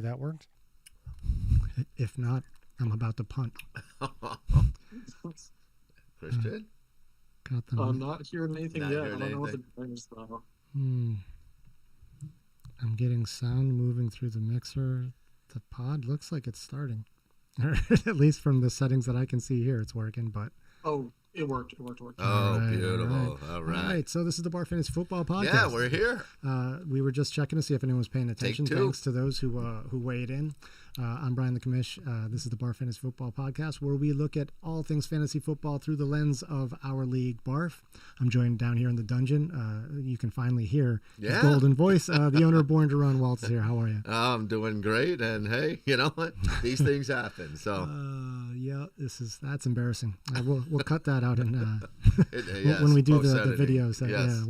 That worked? If not, I'm about to punt. Christian? Got them. I'm not hearing anything Not yet. hearing I don't know what anything. the name is though. I'm getting sound moving through the mixer. The pod looks like it's starting. At least from the settings that I can see here, it's working, but... Oh, it worked. Oh, All right, beautiful. All right. So this is the BARFF Fantasy Football Podcast. Yeah, we're here. We were just checking to see if anyone was paying attention. Take two. Thanks to those who weighed in. I'm Brian the Commish. This is the BARFF Fantasy Football Podcast, where we look at all things fantasy football through the lens of our league, BARFF. I'm joined down here in the dungeon. You can finally hear his golden voice. The owner, Born to Run, Walt's here. How are you? I'm doing great, and hey, you know what? These things happen. So yeah, that's embarrassing. We'll cut that out and yes, when we do the post-editing. videos.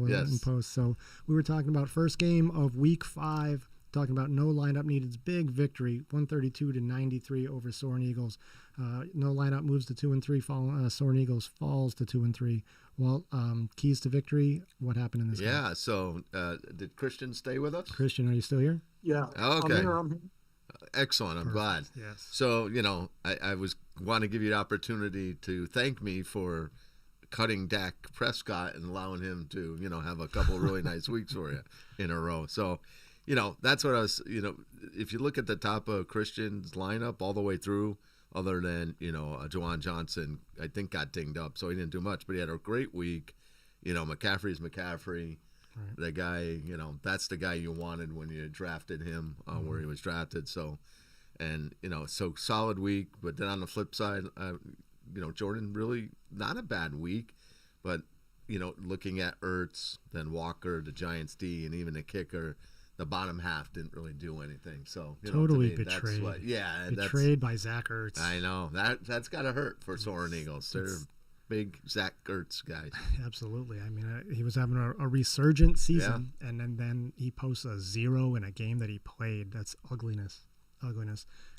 Yes. In post. So we were talking about first game of week 5. Talking about no lineup needed. Big victory, 132-93 over Soarin Eagles. No lineup moves to 2-3. Soarin Eagles falls to 2-3. Well, keys to victory. What happened in this game? Yeah. So did Christian stay with us? Christian, are you still here? Yeah. Okay. I'm here. Excellent. I'm glad. Yes. So I want to give you the opportunity to thank me for cutting Dak Prescott and allowing him to have a couple of really nice weeks for you in a row. So. That's what I was, if you look at the top of Christian's lineup all the way through, other than, Juwan Johnson, I think got dinged up, so he didn't do much, but he had a great week. McCaffrey's McCaffrey. Right. The guy, that's the guy you wanted when you drafted him where he was drafted. So, and, so solid week. But then on the flip side, Jordan really not a bad week, but, looking at Ertz, then Walker, the Giants D, and even the kicker, the bottom half didn't really do anything. So totally to me, betrayed. Betrayed by Zach Ertz. I know that's got to hurt for Soarin Eagles. They're big Zach Ertz guys. Absolutely. I mean, he was having a resurgent season, and then he posts a 0 in a game that he played. That's ugliness.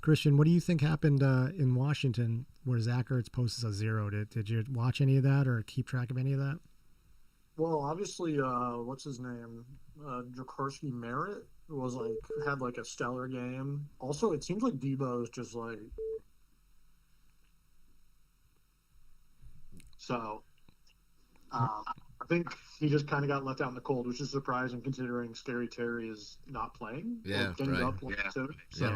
Christian, what do you think happened in Washington where Zach Ertz posts a 0? Did you watch any of that or keep track of any of that? Well, obviously, what's his name? Jacorsky Merritt had a stellar game. Also, it seems like Debo is just so. I think he just kind of got left out in the cold, which is surprising considering Scary Terry is not playing. Yeah, right. So.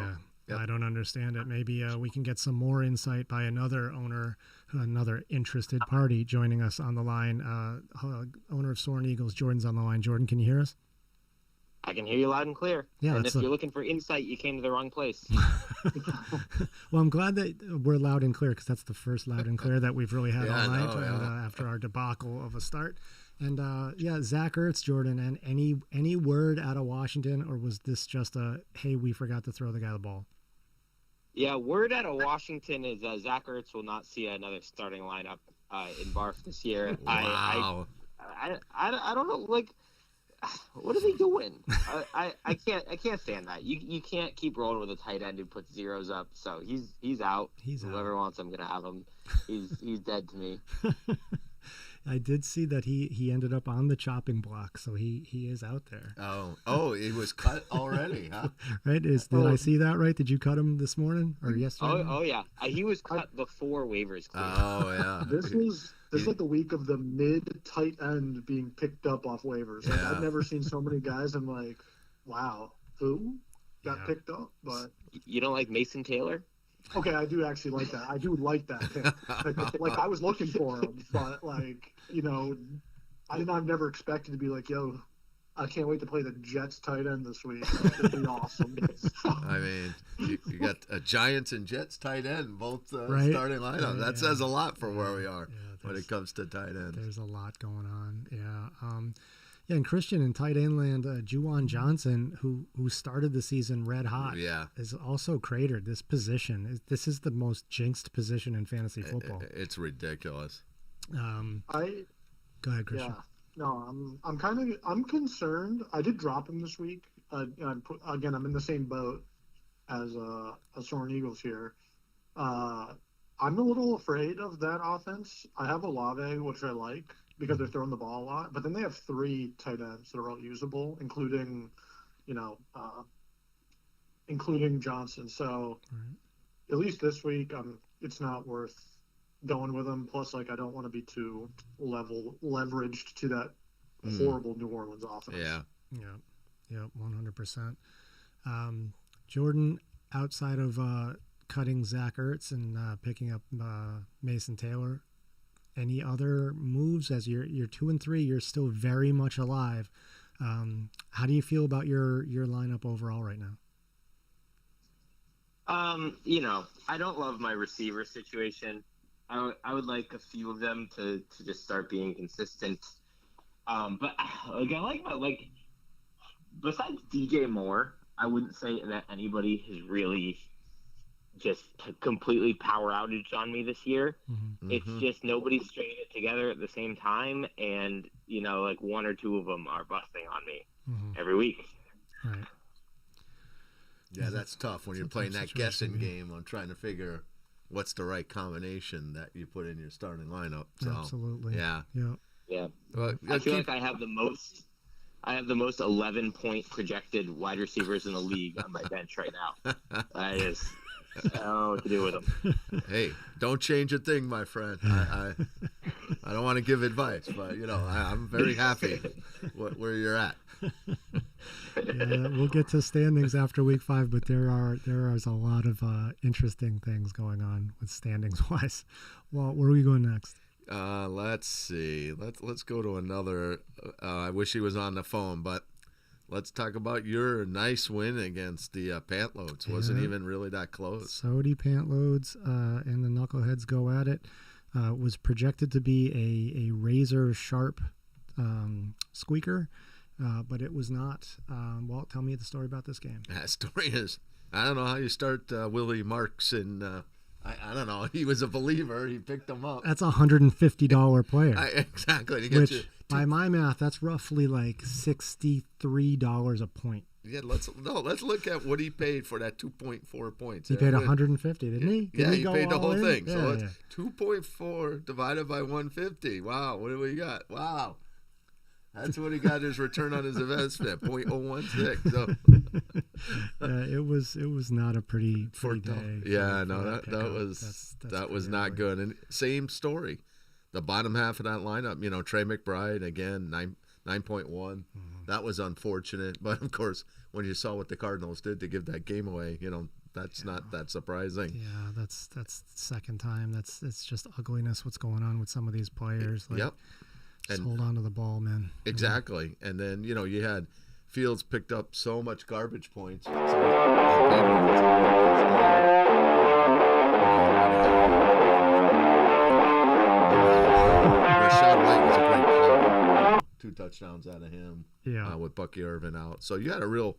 Yep. I don't understand it. Maybe we can get some more insight by another owner, another interested party joining us on the line. Owner of Soarin Eagles, Jordan's on the line. Jordan, can you hear us? I can hear you loud and clear. Yeah, and if you're looking for insight, you came to the wrong place. Well, I'm glad that we're loud and clear because that's the first loud and clear that we've really had all night after our debacle of a start. And Zach Ertz, Jordan, and any word out of Washington, or was this just hey, we forgot to throw the guy the ball? Yeah, word out of Washington is Zach Ertz will not see another starting lineup in BARFF this year. Wow. I don't know, what are they doing? I can't stand that. You can't keep rolling with a tight end who puts zeros up. So he's out. Whoever wants him gonna have him. He's dead to me. I did see that he ended up on the chopping block, so he is out there. Oh, he was cut already, huh? Right? Did I see that right? Did you cut him this morning or yesterday? Oh yeah. He was cut before waivers cleared. Oh yeah. This is like the week of the mid tight end being picked up off waivers. I've never seen so many guys. I'm like, wow, who got picked up? But you don't like Mason Taylor? Okay, I do actually like that. I do like that pick. Like I was looking for him, but I've never expected to be like, yo, I can't wait to play the Jets tight end this week. It'd be awesome. I mean, you got a Giants and Jets tight end, both right? starting lineup. That says a lot for where we are when it comes to tight ends. There's a lot going on. Yeah. And Christian in tight end land, Juwan Johnson, who started the season red hot, is also cratered. This position, this is the most jinxed position in fantasy football. It's ridiculous. Go ahead, Christian. Yeah. No, I'm concerned. I did drop him this week. Again, I'm in the same boat as Soarin Eagles here. I'm a little afraid of that offense. I have Olave, which I like because they're throwing the ball a lot, but then they have 3 tight ends that are all usable, including, including Johnson. So at least this week, it's not worth going with him. Plus, like, I don't want to be too leveraged to that horrible New Orleans offense. Yeah, 100%. Jordan, outside of cutting Zach Ertz and picking up Mason Taylor, any other moves? As you're 2-3, you're still very much alive. How do you feel about your lineup overall right now? I don't love my receiver situation. I would like a few of them to just start being consistent. But like I like besides DJ Moore, I wouldn't say that anybody has really just completely power outage on me this year. Mm-hmm. It's just nobody's stringing it together at the same time, and like one or two of them are busting on me every week. Right. Yeah, that's tough when you're playing that guessing game on trying to figure what's the right combination that you put in your starting lineup. So, absolutely. Yeah. Well, I feel like I have the most 11-point projected wide receivers in the league on my bench right now. I don't know what to do with them. Hey, don't change a thing, my friend. I don't want to give advice, but I'm very happy where you're at. Yeah, we'll get to standings after week 5, but there is a lot of interesting things going on with standings wise. Well, where are we going next? Let's see. Let's go to another. I wish he was on the phone, but let's talk about your nice win against the Pantloads. Wasn't even really that close. Sody Pantloads and the Knuckleheads go at it. Was projected to be a razor sharp squeaker, but it was not. Walt, tell me the story about this game. That story is, I don't know how you start Willie Marks and. I don't know. He was a believer. He picked them up. That's $150 player. Exactly. Which, by my math, that's roughly like $63 a point. Yeah, let's look at what he paid for that 2.4 points. He paid $150, didn't he? He paid the whole thing. Yeah, so it's 2.4 divided by 150. Wow, what do we got? Wow. That's what he got his return on his investment, 0.016. So it was not a pretty day. Yeah, no, that was not good. And same story. The bottom half of that lineup, Trey McBride again, 9.1. Mm-hmm. That was unfortunate, but of course, when you saw what the Cardinals did to give that game away, that's not that surprising. Yeah, that's the second time. It's just ugliness. What's going on with some of these players? Yep. Just hold on to the ball, man. Exactly. And then, you had Fields picked up so much garbage points. Rashad White was a great player. 2 touchdowns out of him. Yeah. With Bucky Irvin out. So you had a real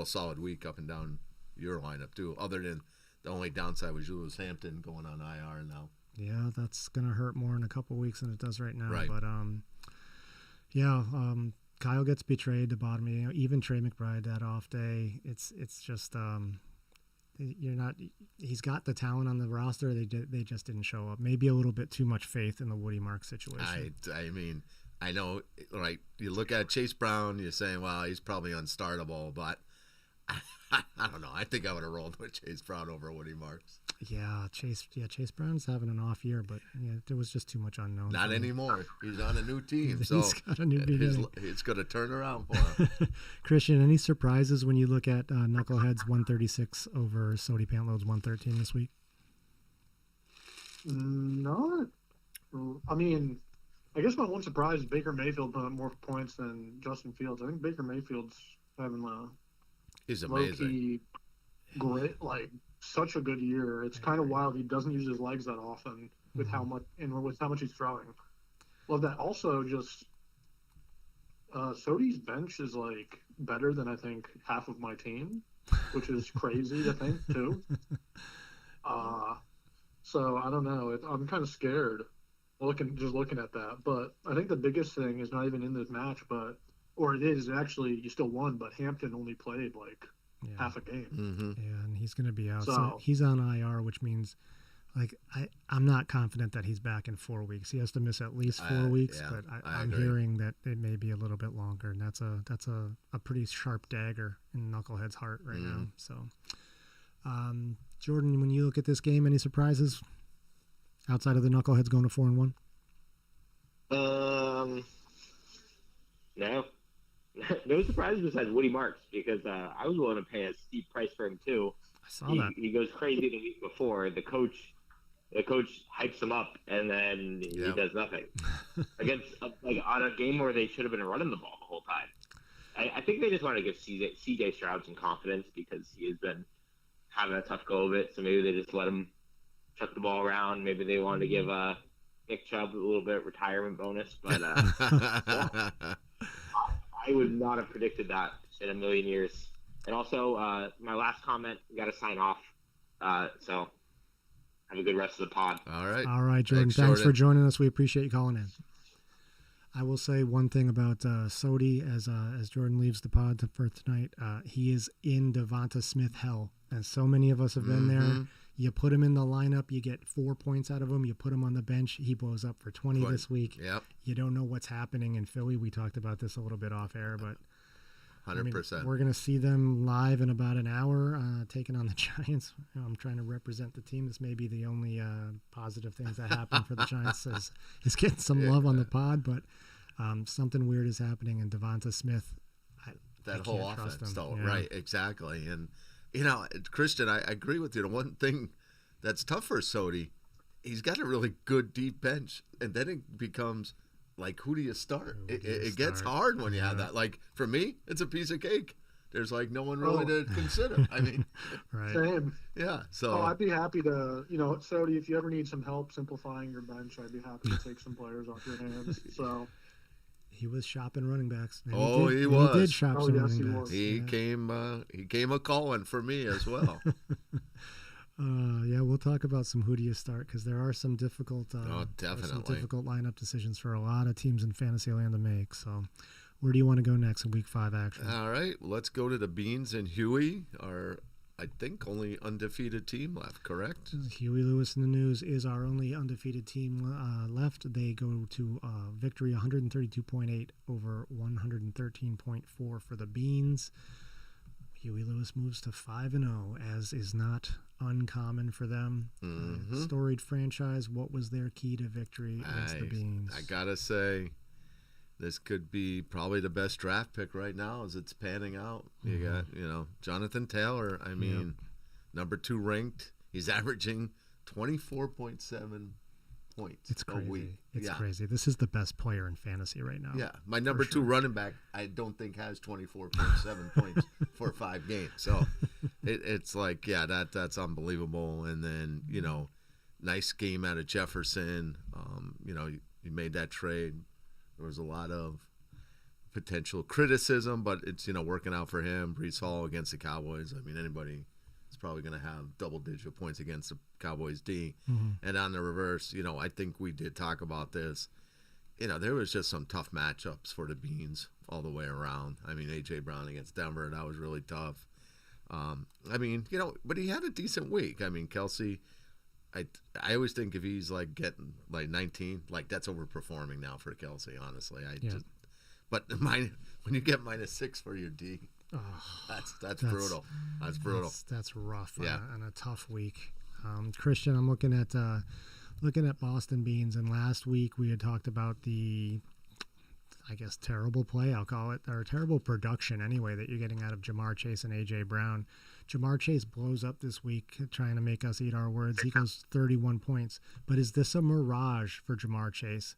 solid week up and down your lineup too. Other than the only downside was Julius Hampton going on IR now. Yeah, that's going to hurt more in a couple weeks than it does right now. Right. But, Kyle gets betrayed the bottom. Even Trey McBride that off day. It's just he's got the talent on the roster. They just didn't show up. Maybe a little bit too much faith in the Woody Mark situation. I mean, I know, right? You look at Chase Brown, you're saying, well, he's probably unstartable, but I don't know. I think I would have rolled with Chase Brown over Woody Marks. Yeah, Chase Brown's having an off year, but there was just too much unknown. Not anymore. He's on a new team, so he's got a new beginning. It's going to turn around for him. Christian, any surprises when you look at Knuckleheads 136 over Sody Pantloads 113 this week? Not. I mean, I guess my one surprise is Baker Mayfield put up more points than Justin Fields. I think Baker Mayfield's having he's amazing. Low-key great, such a good year. It's kind of wild. He doesn't use his legs that often with how much he's throwing. Love that. Also, just Sody's bench is better than I think half of my team, which is crazy to think too. So I don't know. I'm kind of scared looking at that. But I think the biggest thing is not even in this match, or it is actually you still won, but Hampton only played half a game. Mm-hmm. Yeah, and he's going to be out. So he's on IR, which means Like I'm not confident that he's back in 4 weeks. He has to miss at least 4 weeks, yeah, but I'm agree. hearing that it may be a little bit longer, and that's a pretty sharp dagger in Knucklehead's heart right now. So, Jordan, when you look at this game, any surprises outside of the Knuckleheads going to 4-1? No. No surprises besides Woody Marks, because I was willing to pay a steep price for him too. I saw that. He goes crazy the week before. The coach hypes him up, and then he does nothing against on a game where they should have been running the ball the whole time. I think they just want to give CJ Stroud some confidence because he has been having a tough go of it. So maybe they just let him chuck the ball around. Maybe they wanted to give Nick Chubb a little bit retirement bonus, but I would not have predicted that in a million years. And also, my last comment, we got to sign off. So have a good rest of the pod. All right. All right, Jordan. Thanks for joining us. We appreciate you calling in. I will say one thing about Sodi as Jordan leaves the pod for tonight. He is in Devonta Smith hell, and so many of us have been there. You put him in the lineup, you get 4 points out of him. You put him on the bench, he blows up for 20 this week. Yep. You don't know what's happening in Philly. We talked about this a little bit off air, but 100%. We're going to see them live in about an hour, taking on the Giants. I'm trying to represent the team. This may be the only positive things that happen for the Giants is getting some love on the pod, but something weird is happening, and Devonta Smith, I whole offense, though, right, exactly. And, Christian, I agree with you. The one thing that's tough for Sodi, he's got a really good deep bench, and then it becomes – like, who do you start? It gets hard when you have that. Like, for me, it's a piece of cake. There's, no one really to consider. I mean, right. Same. Yeah, so. I'd be happy to, Sodi, if you ever need some help simplifying your bench, I'd be happy to take some players off your hands. So. He was shopping running backs. He was. He did shop some running backs. He came a calling for me as well. We'll talk about some who do you start, because there are some difficult, difficult lineup decisions for a lot of teams in fantasy land to make. So, where do you want to go next in Week 5 action? All right, let's go to the Beans and Huey, our I think only undefeated team left. Correct? Huey Lewis in the News is our only undefeated team left. They go to victory 132.8 over 113.4 for the Beans. Huey Lewis moves to 5-0, as is not uncommon for them. Storied franchise. What was their key to victory against the Beans? I gotta say, this could be probably the best draft pick right now as it's panning out. You got, Jonathan Taylor. I mean, number 2 ranked. He's averaging 24.7 points. It's crazy. A week. It's crazy. This is the best player in fantasy right now. Yeah, my number 2 running back, I don't think has 24.7 points for 5 games. So it's that's unbelievable. And then nice game out of Jefferson. You made that trade. There was a lot of potential criticism, but it's working out for him. Breece Hall against the Cowboys. I mean, anybody is probably going to have double-digit points against the Cowboys D. And on the reverse, I think we did talk about this. There was just some tough matchups for the Beans all the way around. I mean, A.J. Brown against Denver, that was really tough. But he had a decent week. I mean, Kelsey, I always think if he's getting 19, that's overperforming now for Kelsey, honestly. But when you get -6 for your D, that's brutal. That's brutal. That's rough on a tough week. Christian, I'm looking at Boston Beans, and last week we had talked about the, I guess, terrible play, I'll call it, or terrible production anyway, that you're getting out of Jamar Chase and A.J. Brown. Jamar Chase blows up this week trying to make us eat our words. He goes 31 points. But is this a mirage for Jamar Chase?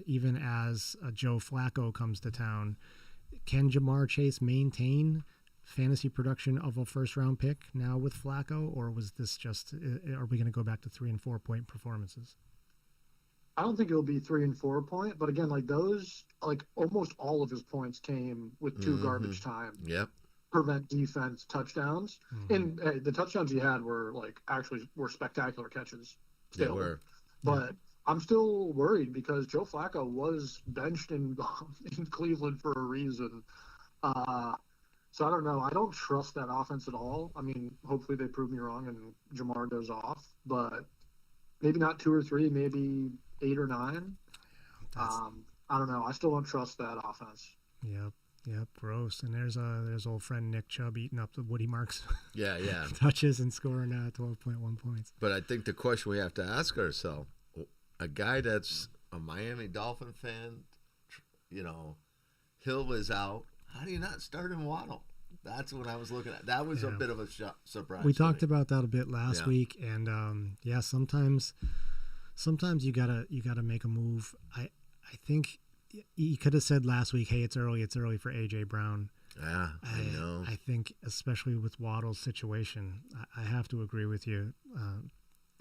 Even as Joe Flacco comes to town, can Jamar Chase maintain fantasy production of a first-round pick now with Flacco, or was this just, are we going to go back to 3 and 4 point performances? I don't think it'll be 3 and 4 point, but again, those, almost all of his points came with 2 garbage time. Yep. Prevent defense touchdowns. And the touchdowns he had were actually spectacular catches. Still. They were. But I'm still worried because Joe Flacco was benched in Cleveland for a reason. So I don't know. I don't trust that offense at all. I mean, hopefully they prove me wrong and Jamar goes off. But maybe not 2 or 3, maybe 8 or 9. I don't know. I still don't trust that offense. Yep, gross. And there's old friend Nick Chubb eating up the Woody Marks Yeah. touches and scoring 12.1 points. But I think the question we have to ask ourselves, a guy that's a Miami Dolphin fan, Hill is out. How do you not start him Waddle? That's what I was looking at. That was a bit of a surprise. We talked about that a bit last week, and sometimes you gotta make a move. I think he could have said last week, "Hey, it's early for AJ Brown." Yeah, I know. I think especially with Waddle's situation, I have to agree with you.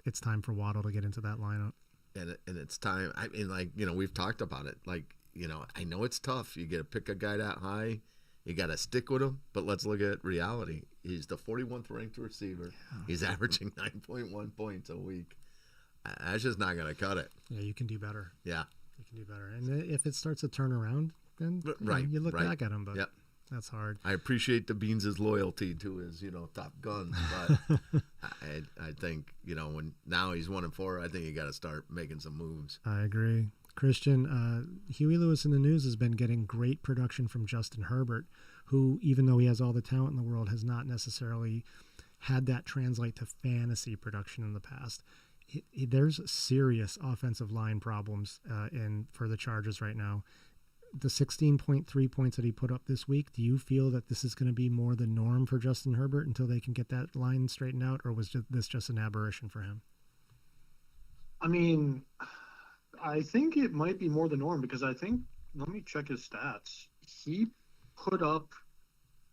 It's time for Waddle to get into that lineup. And it's time. I mean, we've talked about it. I know it's tough. You got to pick a guy that high. You got to stick with him. But let's look at reality. He's the 41th ranked receiver. Yeah. He's averaging 9.1 points a week. That's just not going to cut it. Yeah, you can do better. Yeah. You can do better. And if it starts to turn around, then you look back at him. But that's hard. I appreciate the Beans' loyalty to his, Top Gun. But I think, when now he's 1-4, I think you got to start making some moves. I agree. Christian, Huey Lewis in the News has been getting great production from Justin Herbert, who, even though he has all the talent in the world, has not necessarily had that translate to fantasy production in the past. There's serious offensive line problems for the Chargers right now. The 16.3 points that he put up this week, do you feel that this is going to be more the norm for Justin Herbert until they can get that line straightened out, or was this just an aberration for him? I mean, I think it might be more the norm because let me check his stats. He put up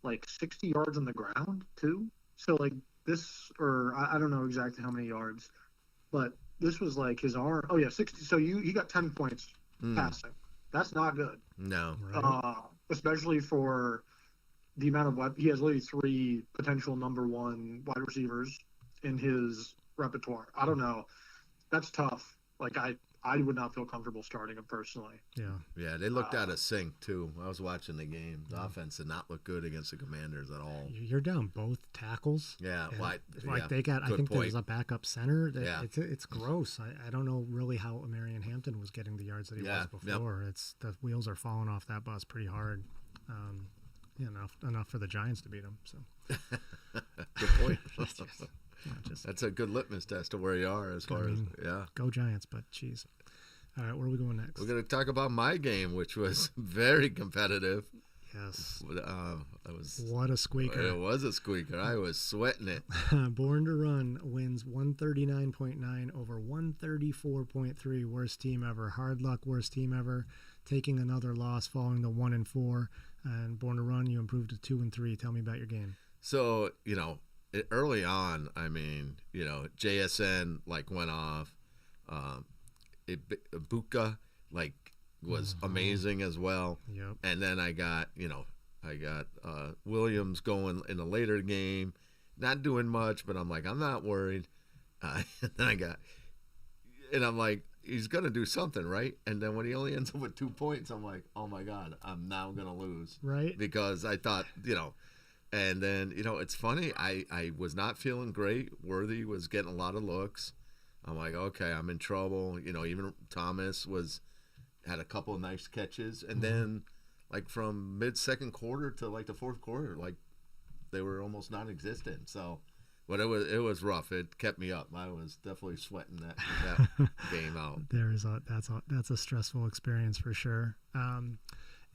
60 yards on the ground too. So I don't know exactly how many yards, but this was his arm. Oh yeah, 60. So he got 10 points passing. That's not good. No. Right. Especially for the amount of he has literally 3 potential number 1 wide receivers in his repertoire. I don't know. That's tough. I would not feel comfortable starting him personally. Yeah, they looked out of sync too. I was watching the game. The offense did not look good against the Commanders at all. You're down both tackles. Yeah, they got. I think there's a backup center. It's gross. I don't know really how Marion Hampton was getting the yards that he was before. Yep. It's the wheels are falling off that bus pretty hard. Enough for the Giants to beat them. So good point. That's a good litmus test of where you are as far as go Giants. But geez. All right, where are we going next? We're going to talk about my game, which was very competitive. Yes. What a squeaker. It was a squeaker. I was sweating it. Born to Run wins 139.9 over 134.3. Worst team ever. Hard luck, worst team ever. Taking another loss following the 1-4. And Born to Run, you improved to 2-3. Tell me about your game. So, early on, JSN went off. Ibuka was amazing as well. Yep. And then I got Williams going in a later game, not doing much, but I'm not worried. And then I'm like, he's gonna do something, right? And then when he only ends up with 2 points, I'm like, oh my god, I'm now gonna lose, right? Because I thought, and then it's funny. I was not feeling great. Worthy was getting a lot of looks. I'm like, okay, I'm in trouble. Even Thomas had a couple of nice catches, and then from mid-second quarter to the fourth quarter, they were almost non-existent. So, but it was rough. It kept me up. I was definitely sweating that game out. That's a stressful experience for sure.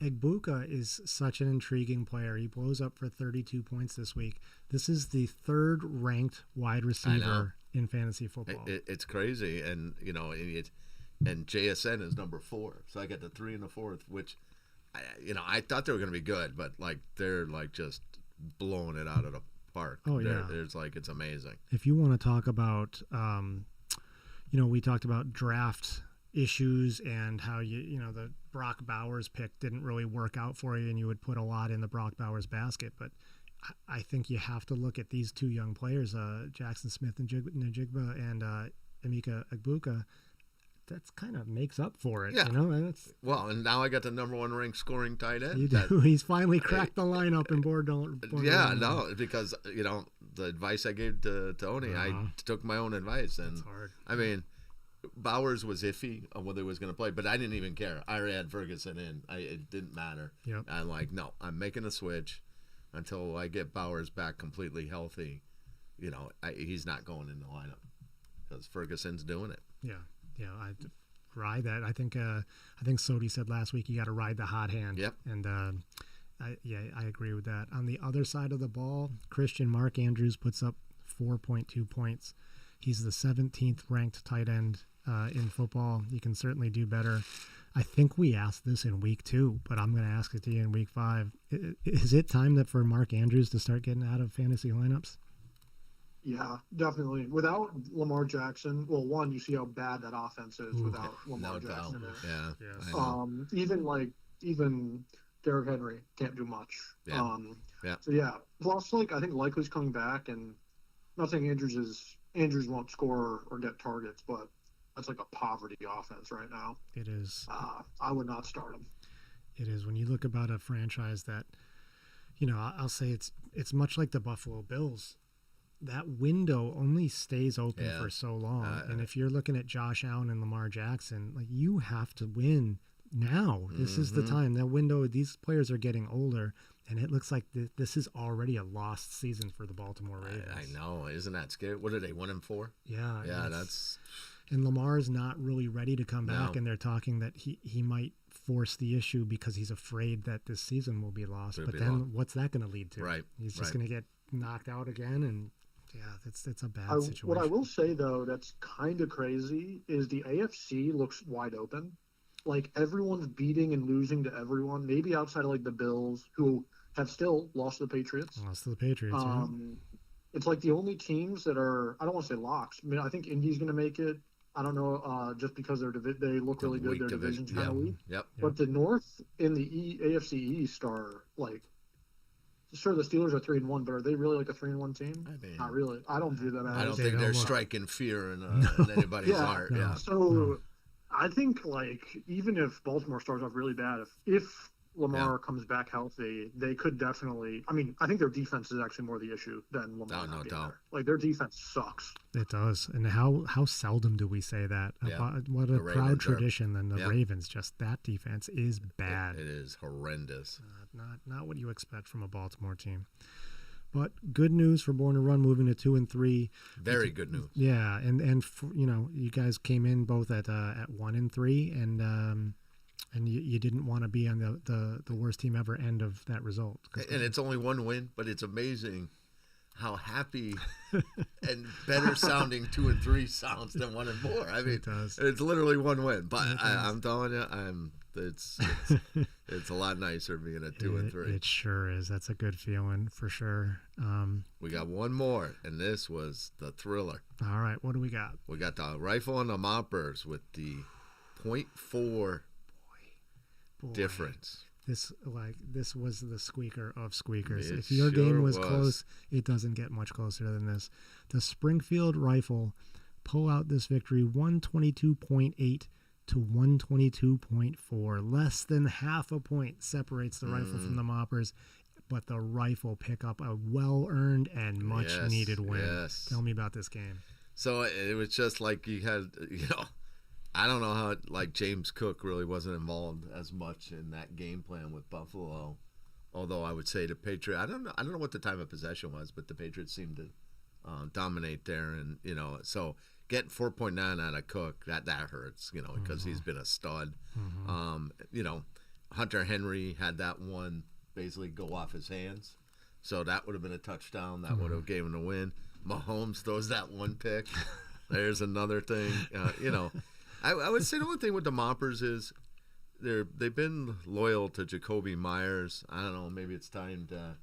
Egbuka is such an intriguing player. He blows up for 32 points this week. This is the 3rd ranked wide receiver in fantasy football. It's crazy, and and JSN is number 4. So I got the 3 and the 4th, which I thought they were going to be good, but they're just blowing it out of the park. Oh yeah, it's amazing. If you want to talk about, we talked about draft issues and how the Brock Bowers pick didn't really work out for you, and you would put a lot in the Brock Bowers basket, but I think you have to look at these 2 young players, Jackson Smith and Njigba and Emeka Egbuka. That kind of makes up for it. Yeah. Well, and now I got the number 1 ranked scoring tight end. You do. He's finally cracked the lineup in board. Because the advice I gave to Tony, I took my own advice, and that's hard. I mean, Bowers was iffy on whether he was going to play, but I didn't even care. I already had Ferguson in. It didn't matter. Yep. I'm like, no, I'm making a switch until I get Bowers back completely healthy. He's not going in the lineup because Ferguson's doing it. Yeah, I ride that. I think Sodi said last week you got to ride the hot hand. Yep. And I agree with that. On the other side of the ball, Christian Mark Andrews puts up 4.2 points. He's the 17th ranked tight end in football. You can certainly do better. I think we asked this in week 2, but I'm going to ask it to you in week 5. Is it time for Mark Andrews to start getting out of fantasy lineups? Yeah, definitely. Without Lamar Jackson, well, one, you see how bad that offense is without Lamar Jackson. Yeah. Yes. Even Derrick Henry can't do much. Yeah. So yeah. Plus, I think Likely's coming back, and not saying Andrews won't score or get targets, but that's like a poverty offense right now. It is. I would not start him. It is. When you look about a franchise that, I'll say it's much like the Buffalo Bills. That window only stays open for so long. And if you're looking at Josh Allen and Lamar Jackson, you have to win now. This is the time. That window, these players are getting older, and it looks like this is already a lost season for the Baltimore Ravens. I know. Isn't that scary? What are they, 1-4? Yeah. Yeah, that's... And Lamar's not really ready to come back, and they're talking that he might force the issue because he's afraid that this season will be lost. What's that going to lead to? Right. He's just going to get knocked out again, and it's a bad situation. What I will say, though, that's kind of crazy is the AFC looks wide open. Everyone's beating and losing to everyone, maybe outside of the Bills, who have still lost to the Patriots. Lost to the Patriots, It's the only teams that are, I don't want to say locks. I mean, I think Indy's going to make it. I don't know, just because they look really good. Their division's kind of weak. Yep. But the North and the AFC East are sure, the Steelers are 3-1, but are they really a 3-1 team? I mean, not really. I don't view them as. I don't think they're striking fear in anybody's heart. Yeah. So I think even if Baltimore starts off really bad, if Lamar comes back healthy, they could definitely. I mean, I think their defense is actually more the issue than Lamar. No doubt. Their defense sucks. It does, and how seldom do we say that? Yeah. What a proud tradition. Then the Ravens, just that defense is bad. It is horrendous. Not what you expect from a Baltimore team. But good news for Born to Run, moving to 2-3. Very good news. Yeah, and you guys came in both at 1-3, and you didn't want to be on the worst team ever end of that result. And it's only one win, but it's amazing how happy and better sounding 2-3 sounds than 1-4. I mean, it does. It's literally one win, but I'm telling you, it's a lot nicer being at 2-3. It sure is. That's a good feeling for sure. We got one more, and this was the thriller. All right, what do we got? We got the rifle and the moppers with the 0.4 difference. This was the squeaker of squeakers. It if your game was sure close, it doesn't get much closer than this. The Springfield Rifle pull out this victory 122.8 to 122.4. Less than half a point separates the Rifle from the Moppers, but the Rifle pick up a well-earned and much-needed win. Yes. Tell me about this game. So it was just you had, I don't know how James Cook really wasn't involved as much in that game plan with Buffalo. Although I would say the Patriots, I don't know what the time of possession was, but the Patriots seemed to dominate there, and so getting 4.9 out of Cook, that hurts, because he's been a stud. Hunter Henry had that one basically go off his hands, so that would have been a touchdown. That would have gave him the win. Mahomes throws that one pick. There's another thing. I would say the only thing with the Moppers is they've been loyal to Jacoby Myers. I don't know. Maybe it's time to.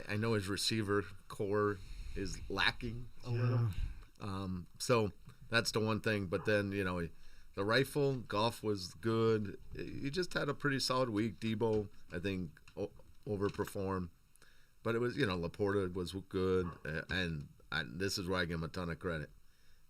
I know his receiver core is lacking a little. So that's the one thing. But then the Rifle Goff was good. He just had a pretty solid week. Debo, I think, overperformed. But it was Laporta was good, and this is where I give him a ton of credit.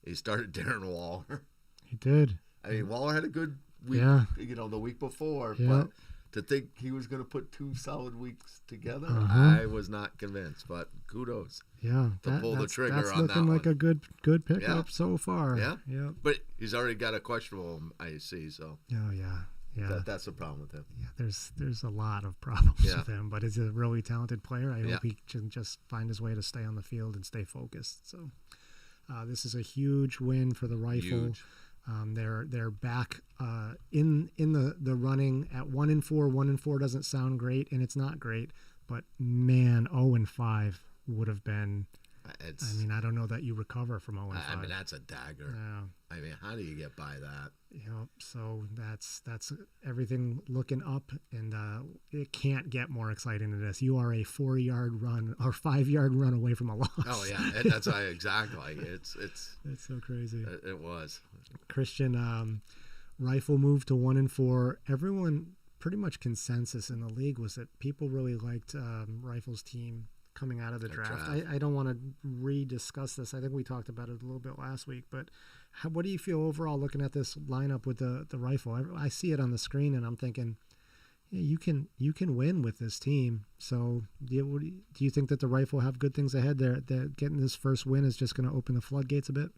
He started Darren Waller. He did. I mean, Waller had a good week, the week before. Yeah. But to think he was going to put 2 solid weeks together, Uh-huh. I was not convinced. But kudos. Yeah, To pull the trigger that's on that looking like one. a good pickup Yeah. so far. Yeah. Yeah. But he's already got a questionable, I see. So Oh yeah. Yeah. that's the problem with him. Yeah, there's a lot of problems Yeah. with him, but he's a really talented player. I Yeah. hope he can just find his way to stay on the field and stay focused. So this is a huge win for the Rifle. Huge. They're back in the running at 1-4. 1-4 doesn't sound great, and it's not great, but man, 0-5 would have been. I mean, I don't know that you recover from 0-5. I mean, that's a dagger. Yeah. I mean, how do you get by that? So that's everything looking up, and it can't get more exciting than this. You are a 4-yard run or 5-yard run away from a loss. Oh yeah, that's exactly. It's so crazy. It was. Christian, Rifle moved to 1-4. Everyone, pretty much consensus in the league was that people really liked Rifle's team coming out of the draft. I don't want to rediscuss this. I think we talked about it a little bit last week, but what do you feel overall looking at this lineup with the Rifle? I see it on the screen and I'm thinking, yeah, you can win with this team. So do you think that the Rifle have good things ahead? They're getting this first win is just going to open the floodgates a bit.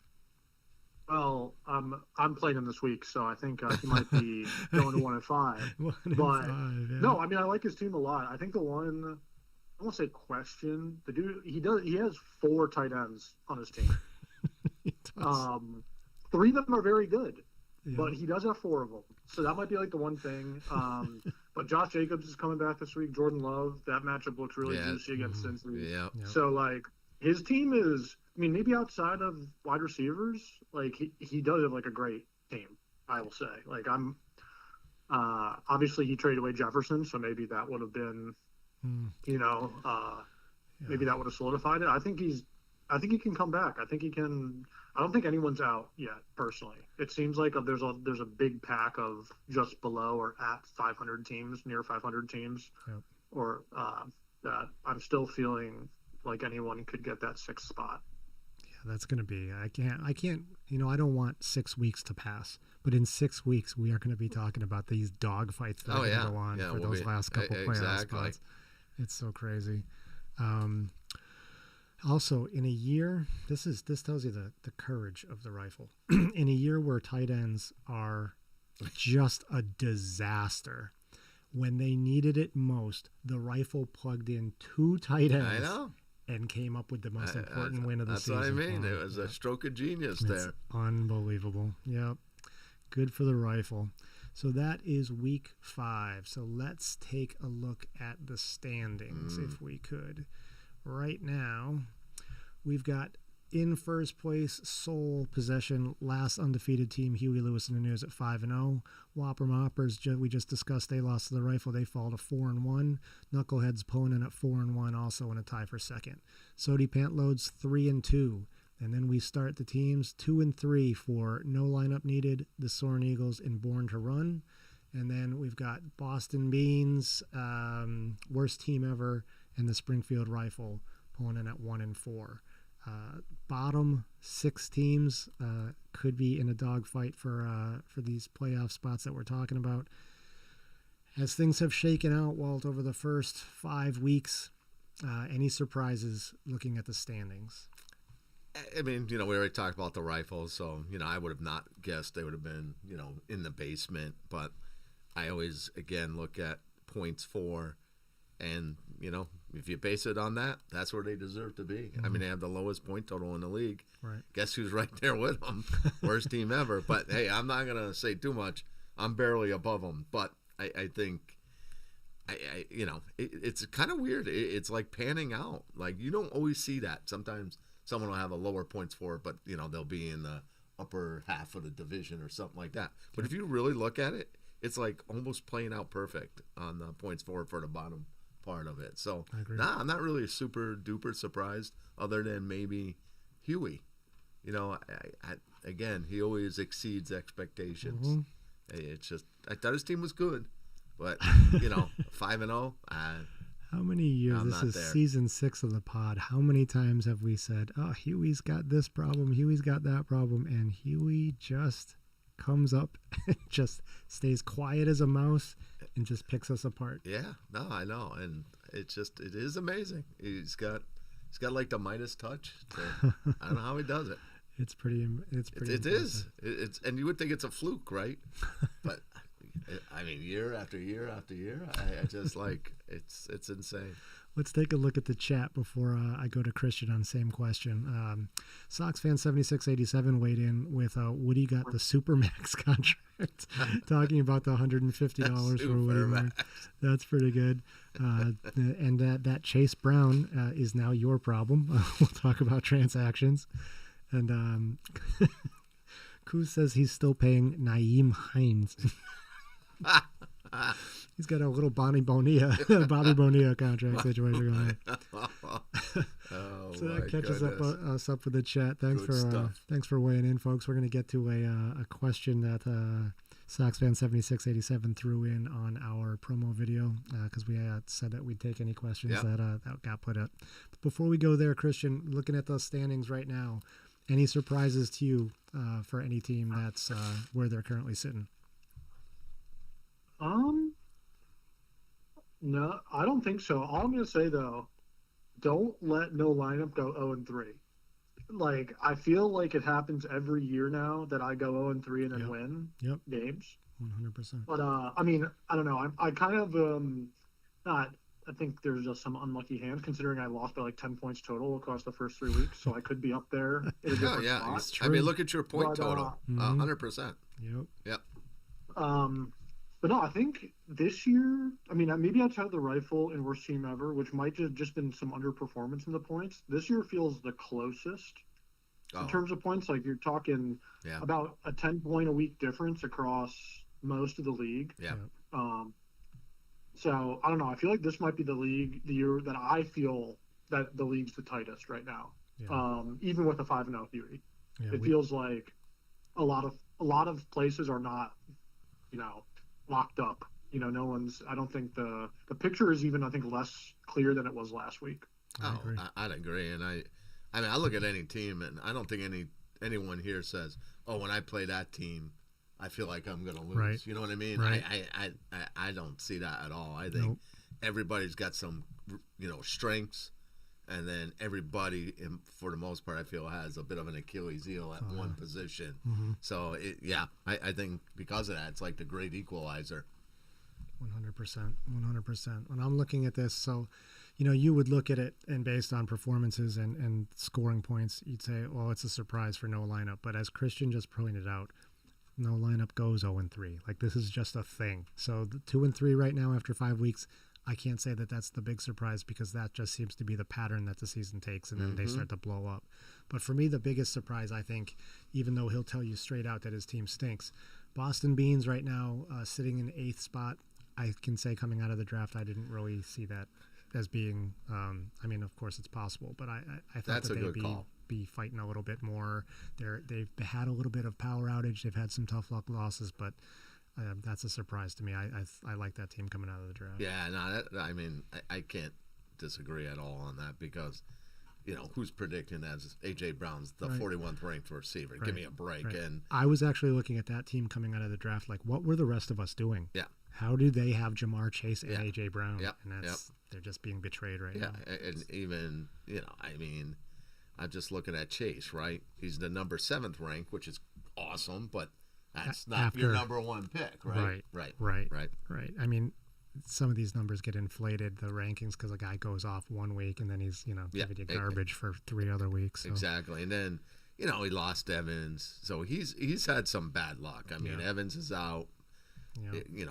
Well, I'm playing him this week, so I think he might be going to 1-5. 1-5, yeah. No, I mean I like his team a lot. I think the one, I won't say question, the dude he has 4 tight ends on his team. He does. 3 of them are very good, Yeah. but he does have 4 of them, so that might be like the one thing. But Josh Jacobs is coming back this week. Jordan Love, that matchup looks really juicy against Cincy. Yeah. Yep. So like his team is, I mean, maybe outside of wide receivers, like he does have like a great team, I will say. Like I'm obviously he traded away Jefferson, so maybe that would have been maybe that would have solidified it. I think he can come back. I think he can. I don't think anyone's out yet, personally. It seems like there's a big pack of just below or at 500 teams, near 500 teams, Yep. or that I'm still feeling like anyone could get that 6th spot. Yeah, that's going to be. I can't. I don't want 6 weeks to pass, but in 6 weeks we are going to be talking about these dog fights that are going to go on for those last couple playoff spots. It's so crazy. Also, in a year, this tells you the courage of the Rifle. In a year where tight ends are just a disaster, when they needed it most, the Rifle plugged in 2 tight ends. I know. And came up with the most important win of the season. That's what I mean. It was a stroke of genius there. Unbelievable. Yep. Good for the Rifle. So that is week 5. So let's take a look at the standings if we could. Right now, we've got in first place, sole possession, last undefeated team, Huey Lewis and the News at 5-0. Whopper Moppers, we just discussed, they lost to the Rifle. They fall to 4-1. Knuckleheads pulling in at 4-1, also in a tie for second. Sody Pantloads 3-2. And then we start the teams 2-3 for No Lineup Needed, the Soarin Eagles, and Born to Run. And then we've got Boston Beans, worst team ever, and the Springfield Rifle pulling in at 1-4. Bottom 6 teams could be in a dogfight for these playoff spots that we're talking about. As things have shaken out, Walt, over the first 5 weeks, any surprises looking at the standings? I mean, we already talked about the Rifles, so, I would have not guessed they would have been, in the basement. But I always, again, look at points for, and, if you base it on that, that's where they deserve to be. I mean, they have the lowest point total in the league. Right. Guess who's right there with them? Worst team ever. But, hey, I'm not going to say too much. I'm barely above them. But I think, it's kind of weird. It's like panning out. Like, you don't always see that. Sometimes someone will have a lower points for, but, they'll be in the upper half of the division or something like that. But if you really look at it, it's like almost playing out perfect on the points for the bottom part of it. So, I'm not really super duper surprised, other than maybe Huey. Again, he always exceeds expectations. Mm-hmm. It's just, I thought his team was good, but 5-0. How many years? This is season 6 of the pod. How many times have we said, "Oh, Huey's got this problem, Huey's got that problem," and Huey just comes up and just stays quiet as a mouse and just picks us apart. Yeah, no, I know, and it is amazing. He's got like the Midas touch. I don't know how he does it. It's pretty. It is. It's and you would think it's a fluke, right? But I mean, year after year after year, I just like it's insane. Let's take a look at the chat before I go to Christian on the same question. Sox fan 7687 weighed in with Woody got the Supermax contract, talking about the $150 for Woody Moore. That's pretty good. And that Chase Brown is now your problem. We'll talk about transactions. And Kuz says he's still paying Naeem Hines. He's got a little Bobby Bonilla contract situation going on. So that catches us up with the chat. Thanks for weighing in, folks. We're going to get to a question that Sox fan 7687 threw in on our promo video because we said that we'd take any questions that got put up. But before we go there, Christian, looking at those standings right now, any surprises to you for any team that's where they're currently sitting? No, I don't think so. All I'm going to say, though, don't let no lineup go 0-3. Like, I feel like it happens every year now that I go 0-3 and then win games. 100%. But, I mean, I don't know. I kind of not – I think there's just some unlucky hands considering I lost by like 10 points total across the first 3 weeks. So I could be up there in a different spot. It's true. I mean, look at your point total. 100%. Yep. But no, I think this year, I mean, maybe outside the rifle and worst team ever, which might have just been some underperformance in the points, this year feels the closest in terms of points. Like, you're talking about a 10-point-a-week difference across most of the league. Yeah. So, I don't know. I feel like this might be the year that I feel that the league's the tightest right now, even with a 5-0 theory. Yeah, it feels like a lot of places are not, locked up. No one's. I don't think the picture is even. I think less clear than it was last week. I'd agree, and I mean, I look at any team, and I don't think anyone here says, "Oh, when I play that team, I feel like I'm going to lose." Right. You know what I mean? Right. I don't see that at all. I think everybody's got some, strengths, and then everybody, for the most part, I feel has a bit of an Achilles heel at one position. Mm-hmm. So, I think because of that, it's like the great equalizer. 100%. When I'm looking at this, so, you would look at it, and based on performances and scoring points, you'd say, well, it's a surprise for no lineup. But as Christian just pointed out, no lineup goes 0-3. Like, this is just a thing. So the 2-3 right now after 5 weeks, I can't say that that's the big surprise because that just seems to be the pattern that the season takes, and then they start to blow up. But for me, the biggest surprise, I think, even though he'll tell you straight out that his team stinks, Boston Beans right now sitting in 8th spot. I can say coming out of the draft, I didn't really see that as being, I mean, of course it's possible, but I thought that's that they'd be fighting a little bit more. They've had a little bit of power outage. They've had some tough luck losses, but that's a surprise to me. I like that team coming out of the draft. Yeah, no, I mean, I can't disagree at all on that because, who's predicting as A.J. Brown's the 41th ranked receiver? Give me a break. Right. And I was actually looking at that team coming out of the draft, like, what were the rest of us doing? Yeah. How do they have Jamar Chase and A.J. Brown? Yep. And they're just being betrayed right now. Yeah, and even, I mean, I'm just looking at Chase, right? He's the number 7th rank, which is awesome, but that's not your number 1 pick, right? Right. I mean, some of these numbers get inflated, the rankings, because a guy goes off 1 week and then he's, giving you garbage for 3 other weeks. So. Exactly. And then, he lost Evans. So he's had some bad luck. I mean, Evans is out. Yeah.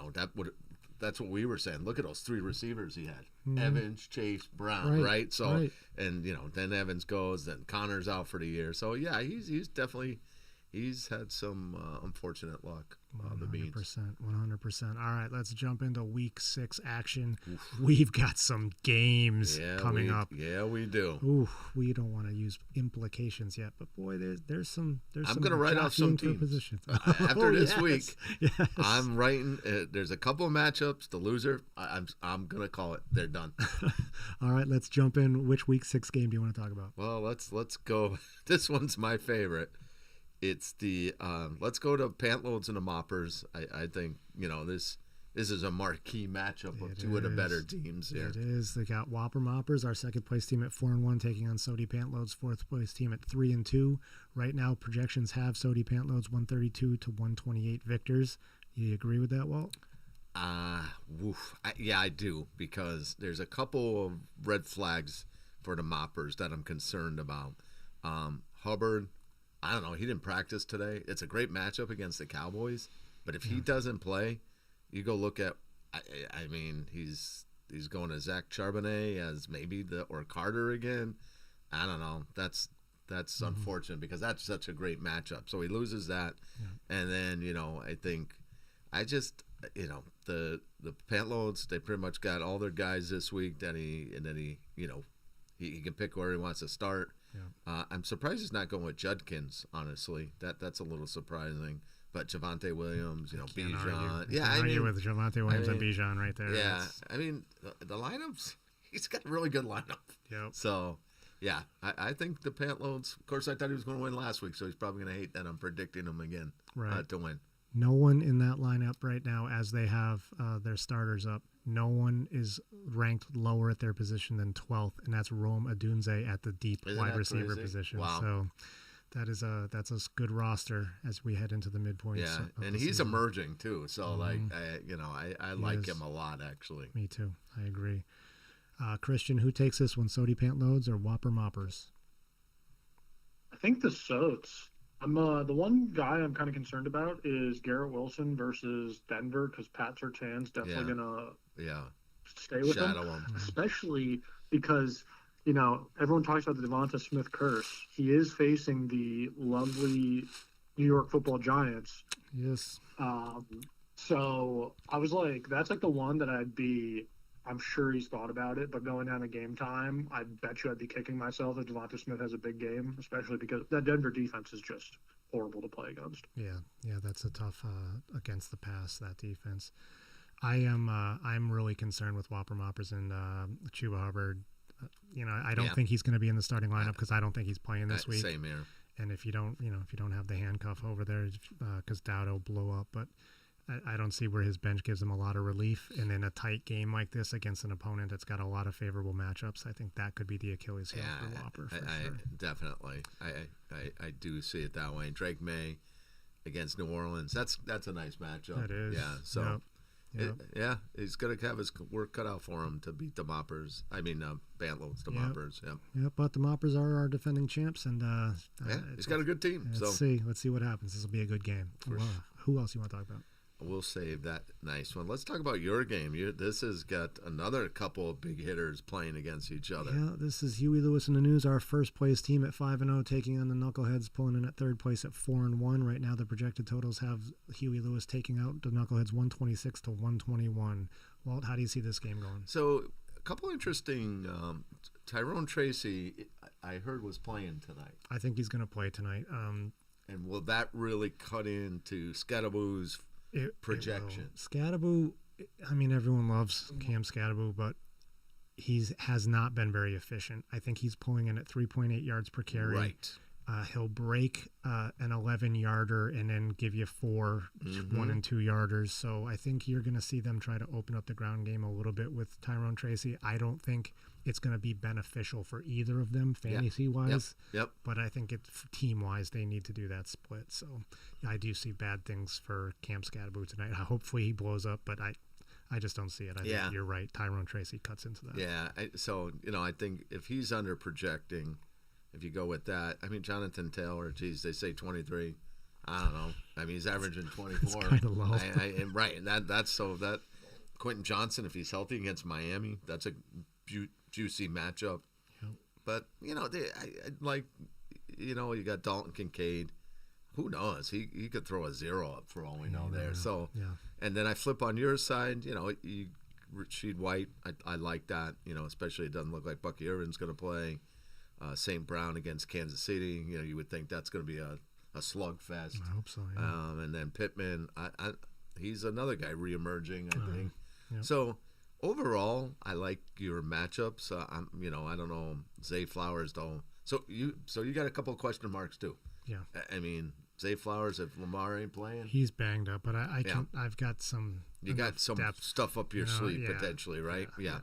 That's what we were saying. Look at those 3 receivers he had. Evans, Chase, Brown, right? So, and, then Evans goes, then Connor's out for the year. So, yeah, he's definitely he's had some unfortunate luck on the Beans. 100%. All right, let's jump into Week 6 action. Oof. We've got some games coming up. Yeah, we do. Oof, we don't want to use implications yet, but boy, there's some. I'm going to write off some teams after this week. Yes. I'm writing. There's a couple of matchups. The loser, I'm going to call it. They're done. All right, let's jump in. Which Week 6 game do you want to talk about? Well, let's go. This one's my favorite. It's the let's go to Pantloads and the Moppers. I think this this is a marquee matchup of It two of the is. better teams here. It is. They got Whopper Moppers, our second place team at 4-1, taking on Sody Pantloads, fourth place team at 3-2. Right now, projections have Sody Pantloads 132 to 128 victors. You agree with that, Walt? Yeah, I do, because there's a couple of red flags for the Moppers that I'm concerned about. Hubbard, I don't know, he didn't practice today. It's a great matchup against the Cowboys, but if he doesn't play, you go look at, I mean, he's going to Zach Charbonnet as maybe or Carter again. I don't know. That's unfortunate, because that's such a great matchup. So he loses that, and then I think the Pantloads, they pretty much got all their guys this week that he can pick where he wants to start. Yeah. I'm surprised he's not going with Judkins, honestly. That's a little surprising. But Javonte Williams, Bijan. Yeah, I mean, with Javonte Williams and Bijan right there. Yeah, I mean, the lineups, he's got a really good lineup. Yep. So, yeah, I think the Pantloads, of course, I thought he was going to win last week, so he's probably going to hate that I'm predicting him again to win. No one in that lineup right now, as they have their starters up, no one is ranked lower at their position than 12th, and that's Rome Adunze at the deep wide receiver position. Wow. So that's a good roster as we head into the midpoint. Yeah, and he's emerging too. So I like him a lot, actually. Me too. I agree. Christian, who takes this one, Sody Pantloads or Whopper Moppers? I think the Soats. The one guy I'm kind of concerned about is Garrett Wilson versus Denver, because Pat Surtain's definitely gonna stay with him, especially because everyone talks about the Devonta Smith curse. He is facing the lovely New York Football Giants. Yes. So I was like, that's like the one that I'm sure he's thought about it, but going down to game time, I bet you I'd be kicking myself if Devonta Smith has a big game, especially because that Denver defense is just horrible to play against. Yeah, that's a tough against the pass, that defense. I'm really concerned with Whopper Moppers and Chuba Hubbard. I don't think he's going to be in the starting lineup, because I don't think he's playing this week. Same here. And if you don't have the handcuff over there, because Dowdo blew up, but I don't see where his bench gives him a lot of relief. And in a tight game like this against an opponent that's got a lot of favorable matchups, I think that could be the Achilles heel for Whopper. Sure. Definitely. I do see it that way. Drake May against New Orleans. That's a nice matchup. That is. Yeah. So. Yep. He's going to have his work cut out for him to beat the Moppers. I mean, Pantloads, the Moppers. Yep, but the Moppers are our defending champs, and he's got a good team. Let's see what happens. This will be a good game. Who else you want to talk about? We'll save that nice one. Let's talk about your game. This has got another couple of big hitters playing against each other. Yeah, this is Huey Lewis in the News, our first place team at 5-0, taking on the Knuckleheads, pulling in at third place at 4-1. Right now, the projected totals have Huey Lewis taking out the Knuckleheads 126 to 121. Walt, how do you see this game going? So, a couple interesting. Tyrone Tracy, I heard, was playing tonight. I think he's going to play tonight. And will that really cut into Scadaboo's projection? Scadaboo, I mean, everyone loves Cam Scadaboo, but he has not been very efficient. I think he's pulling in at 3.8 yards per carry. Right. He'll break an 11-yarder and then give you 4 1 and 2 yarders. So I think you're going to see them try to open up the ground game a little bit with Tyrone Tracy. I don't think it's going to be beneficial for either of them fantasy-wise. Yep. But I think team-wise, they need to do that split. So I do see bad things for Cam Scadaboo tonight. Hopefully he blows up, but I just don't see it. I think you're right. Tyrone Tracy cuts into that. Yeah. I think if he's under projecting, if you go with that, I mean, Jonathan Taylor, geez, they say 23. I don't know. I mean, he's averaging 24. It's kind of low. Right. And that's Quentin Johnson, if he's healthy against Miami, that's a juicy matchup. Yep. But, you got Dalton Kincaid. Who knows? He could throw a 0 up for all we know there. So, and then I flip on your side, Rashid White, I like that, especially it doesn't look like Bucky Irvin's going to play. St. Brown against Kansas City, you would think that's going to be a slugfest. I hope so, yeah. And then Pittman, he's another guy reemerging, I think. Yep. So, overall, I like your matchups. I don't know, Zay Flowers, though. So you got a couple of question marks, too. Yeah. I mean, Zay Flowers if Lamar ain't playing. He's banged up, but I can. I've got some. You got some depth, stuff up your sleeve potentially, right? Yeah.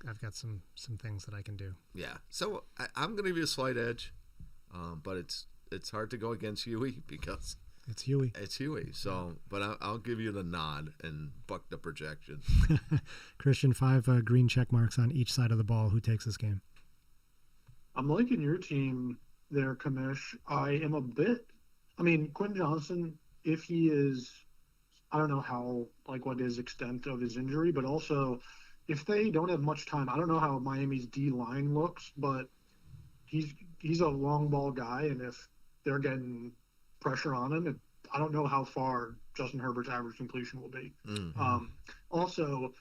I've got some things that I can do. Yeah. So I'm going to give you a slight edge, but it's hard to go against Huey because it's Huey. It's Huey. So, but I'll give you the nod and buck the projection. Christian, 5 green check marks on each side of the ball. Who takes this game? I'm liking your team there, Kamish. I am a bit. I mean, Quinn Johnson, if he is, I don't know how, like, what is extent of his injury, but also if they don't have much time, I don't know how Miami's D line looks, but he's a long ball guy, and if they're getting pressure on him, I don't know how far Justin Herbert's average completion will be. Mm-hmm. Also,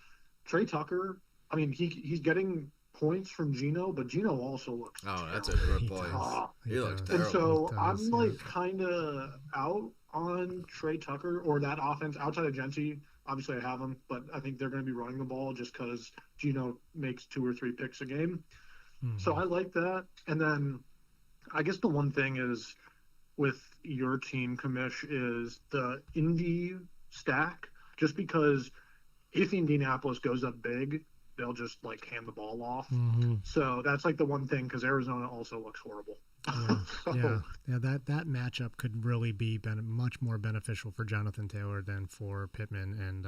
Trey Tucker, I mean, he's getting points from Geno, but Geno also looks terrible. That's a good point. He looks terrible. And so I'm like kind of out on Trey Tucker or that offense outside of Genty. Obviously, I have him, but I think they're going to be running the ball just because Geno makes 2 or 3 picks a game. Mm-hmm. So I like that. And then I guess the one thing is with your team, Kamish, is the Indy stack, just because if Indianapolis goes up big, they'll just like hand the ball off. Mm-hmm. So that's like the one thing, because Arizona also looks horrible. Yeah. That matchup could really be much more beneficial for Jonathan Taylor than for Pittman and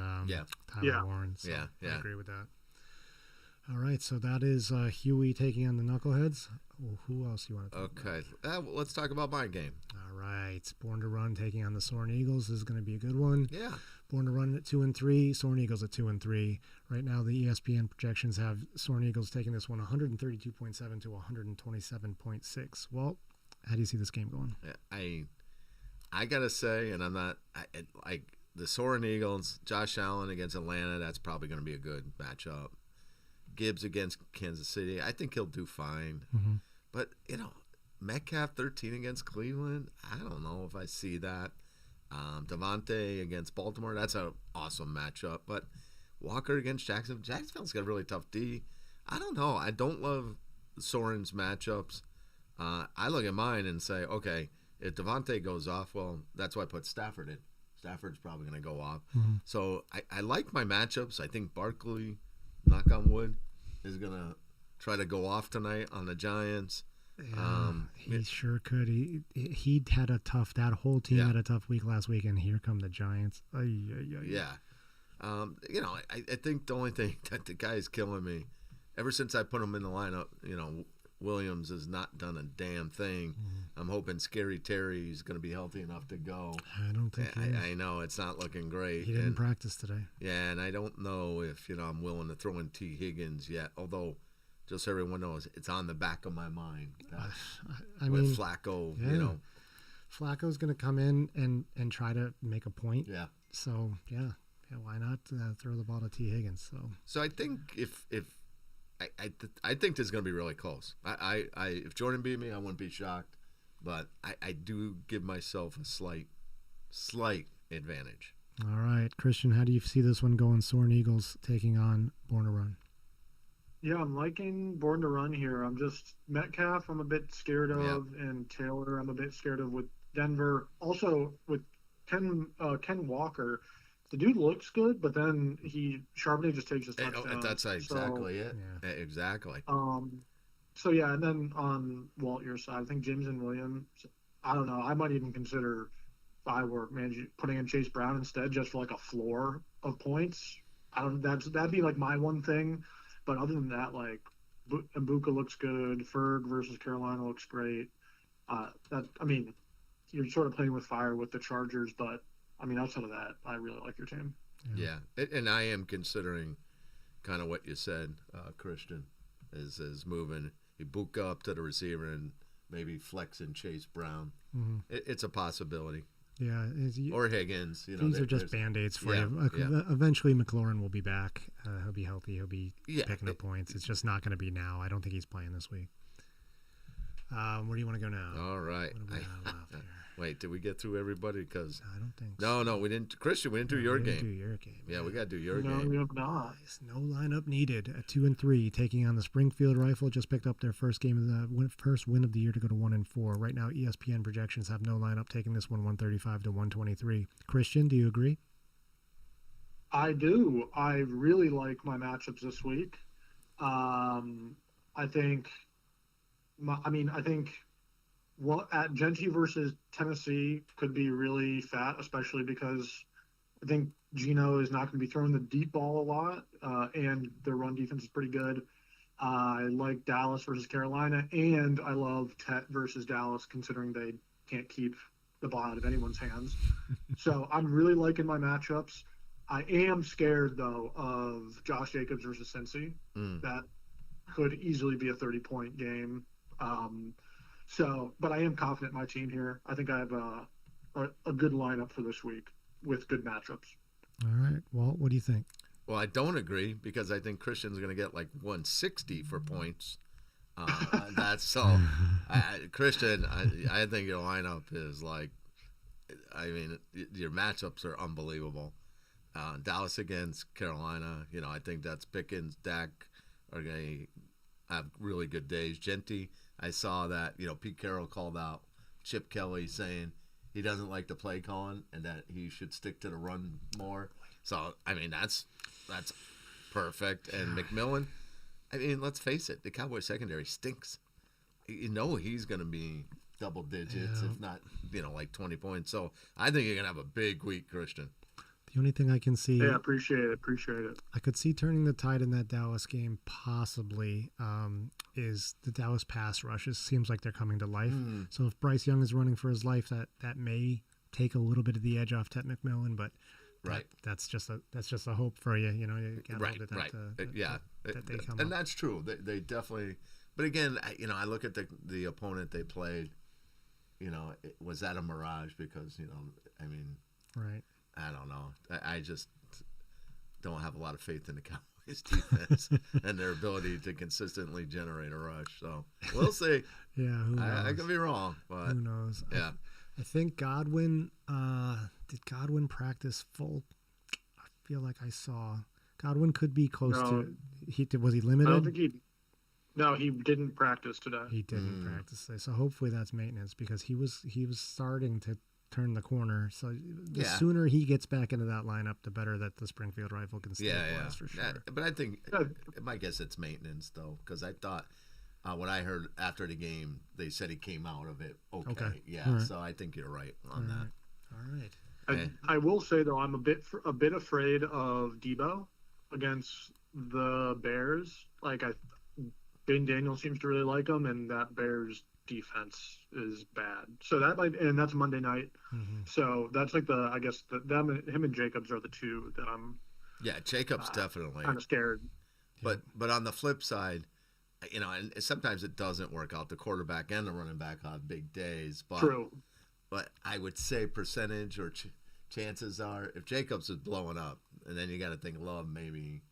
Tyler Warren. So I agree with that. All right, so that is Huey taking on the Knuckleheads. Well, who else do you want to talk about? Okay, let's talk about my game. All right, Born to Run taking on the Soarin Eagles. This is going to be a good one. Yeah. Born to Run at 2-3, Soarin Eagles at 2-3. Right now, the ESPN projections have Soarin Eagles taking this one 132.7 to 127.6. Well, how do you see this game going? I gotta say, and I'm not like the Soarin Eagles, Josh Allen against Atlanta. That's probably going to be a good matchup. Gibbs against Kansas City. I think he'll do fine. Mm-hmm. But Metcalf 13 against Cleveland. I don't know if I see that. Devontae against Baltimore, that's an awesome matchup. But Walker against Jacksonville. Jacksonville's got a really tough D. I don't know. I don't love Soren's matchups. I look at mine and say, okay, if Devontae goes off, well, that's why I put Stafford in. Stafford's probably going to go off. Mm-hmm. So I like my matchups. I think Barkley, knock on wood, is going to try to go off tonight on the Giants. Yeah, he sure could. He had a tough. That whole team had a tough week last week, and here come the Giants. Yeah. I think the only thing that the guy is killing me, ever since I put him in the lineup, Williams has not done a damn thing. I'm hoping Scary Terry is going to be healthy enough to go. I don't think I know it's not looking great. He didn't practice today. Yeah, and I don't know if I'm willing to throw in T. Higgins yet, although just so everyone knows, it's on the back of my mind. With Flacco, Flacco's going to come in and try to make a point. Yeah. So, why not throw the ball to T. Higgins? So I think if I think this is going to be really close. If Jordan beat me, I wouldn't be shocked, but I do give myself a slight advantage. All right, Christian, how do you see this one going? Soarin Eagles taking on Born to Run. Yeah, I'm liking Born to Run here. I'm just Metcalf, I'm a bit scared of, and Taylor, I'm a bit scared of with Denver. Also, with Ken Walker, the dude looks good, but then Charbonnet just takes his touchdown. That's exactly it. Yeah. Exactly. And then on Walter's side, I think James and Williams, I don't know. I might even consider, if I were putting in Chase Brown instead, just for like a floor of points. That'd be like my one thing. But other than that, like Mbuka looks good. Ferg versus Carolina looks great. You're sort of playing with fire with the Chargers, but outside of that, I really like your team. Yeah, and I am considering kind of what you said, Christian, is moving Ibuka up to the receiver and maybe flexing Chase Brown. Mm-hmm. It's a possibility. Yeah, or Higgins. These are just Band-Aids for you. Eventually, McLaurin will be back. He'll be healthy. He'll be picking up points. It's just not going to be now. I don't think he's playing this week. Where do you want to go now? All right. Wait, did we get through everybody? Because I don't think so. No, we didn't. Christian, we didn't do your We game. didn't do your game. Yeah, we got to do your No, game. we have not. No lineup needed at 2-3, taking on the Springfield Rifle. Just picked up their first game of the first win of the year to go to 1-4. Right now, ESPN projections have no lineup, taking this one 135 to 123. Christian, do you agree? I do. I really like my matchups this week. I think at Genty versus Tennessee could be really fat, especially because I think Gino is not going to be throwing the deep ball a lot, and their run defense is pretty good. I like Dallas versus Carolina, and I love Tet versus Dallas, considering they can't keep the ball out of anyone's hands. So I'm really liking my matchups. I am scared, though, of Josh Jacobs versus Cincy. That could easily be a 30-point game. But I am confident in my team here. I think I have a good lineup for this week with good matchups. All right. Walt, what do you think? Well, I don't agree because I think Christian's going to get like 160 for points. Christian, I think your lineup is like, I mean, your matchups are unbelievable. Dallas against Carolina, I think that's Pickens, Dak are going to have really good days. Genty, I saw that, Pete Carroll called out Chip Kelly saying he doesn't like the play calling and that he should stick to the run more. So, I mean, that's perfect. And McMillan, I mean, let's face it, the Cowboys secondary stinks. He's going to be double digits, if not, like 20 points. So I think you're going to have a big week, Christian. The only thing I can see... Yeah, appreciate it. I could see turning the tide in that Dallas game possibly is the Dallas pass rushes. Seems like they're coming to life. So if Bryce Young is running for his life, that may take a little bit of the edge off Tet McMillan, but that's just a hope for you. You got that they come and up. that's true. They definitely... But again, I look at the opponent they played, was that a mirage? Because, I mean... Right. I don't know. I just don't have a lot of faith in the Cowboys defense and their ability to consistently generate a rush. So we'll see. Yeah, who knows? I could be wrong, but who knows? Yeah. I think Godwin. Did Godwin practice full? I feel like I saw Godwin could be close to. Was he limited? I don't think he. No, he didn't practice today. He didn't practice today, so hopefully that's maintenance because he was starting to turn the corner. So the sooner he gets back into that lineup, the better that the Springfield Rifle can stabilize for sure. But I think, my guess it's maintenance though, because I thought when I heard after the game, they said he came out of it okay. Yeah, right. So I think you're right on that. All right. I will say though, I'm a bit afraid of Debo against the Bears. Like Ben Daniels seems to really like him, and that Bears defense is bad. So that's Monday night. So that's like I guess him and Jacobs are the two that I'm. Yeah, Jacobs definitely. Kind of scared. But on the flip side, and sometimes it doesn't work out. The quarterback and the running back have big days. But, True. But I would say percentage or chances are if Jacobs is blowing up, and then you got to think Love maybe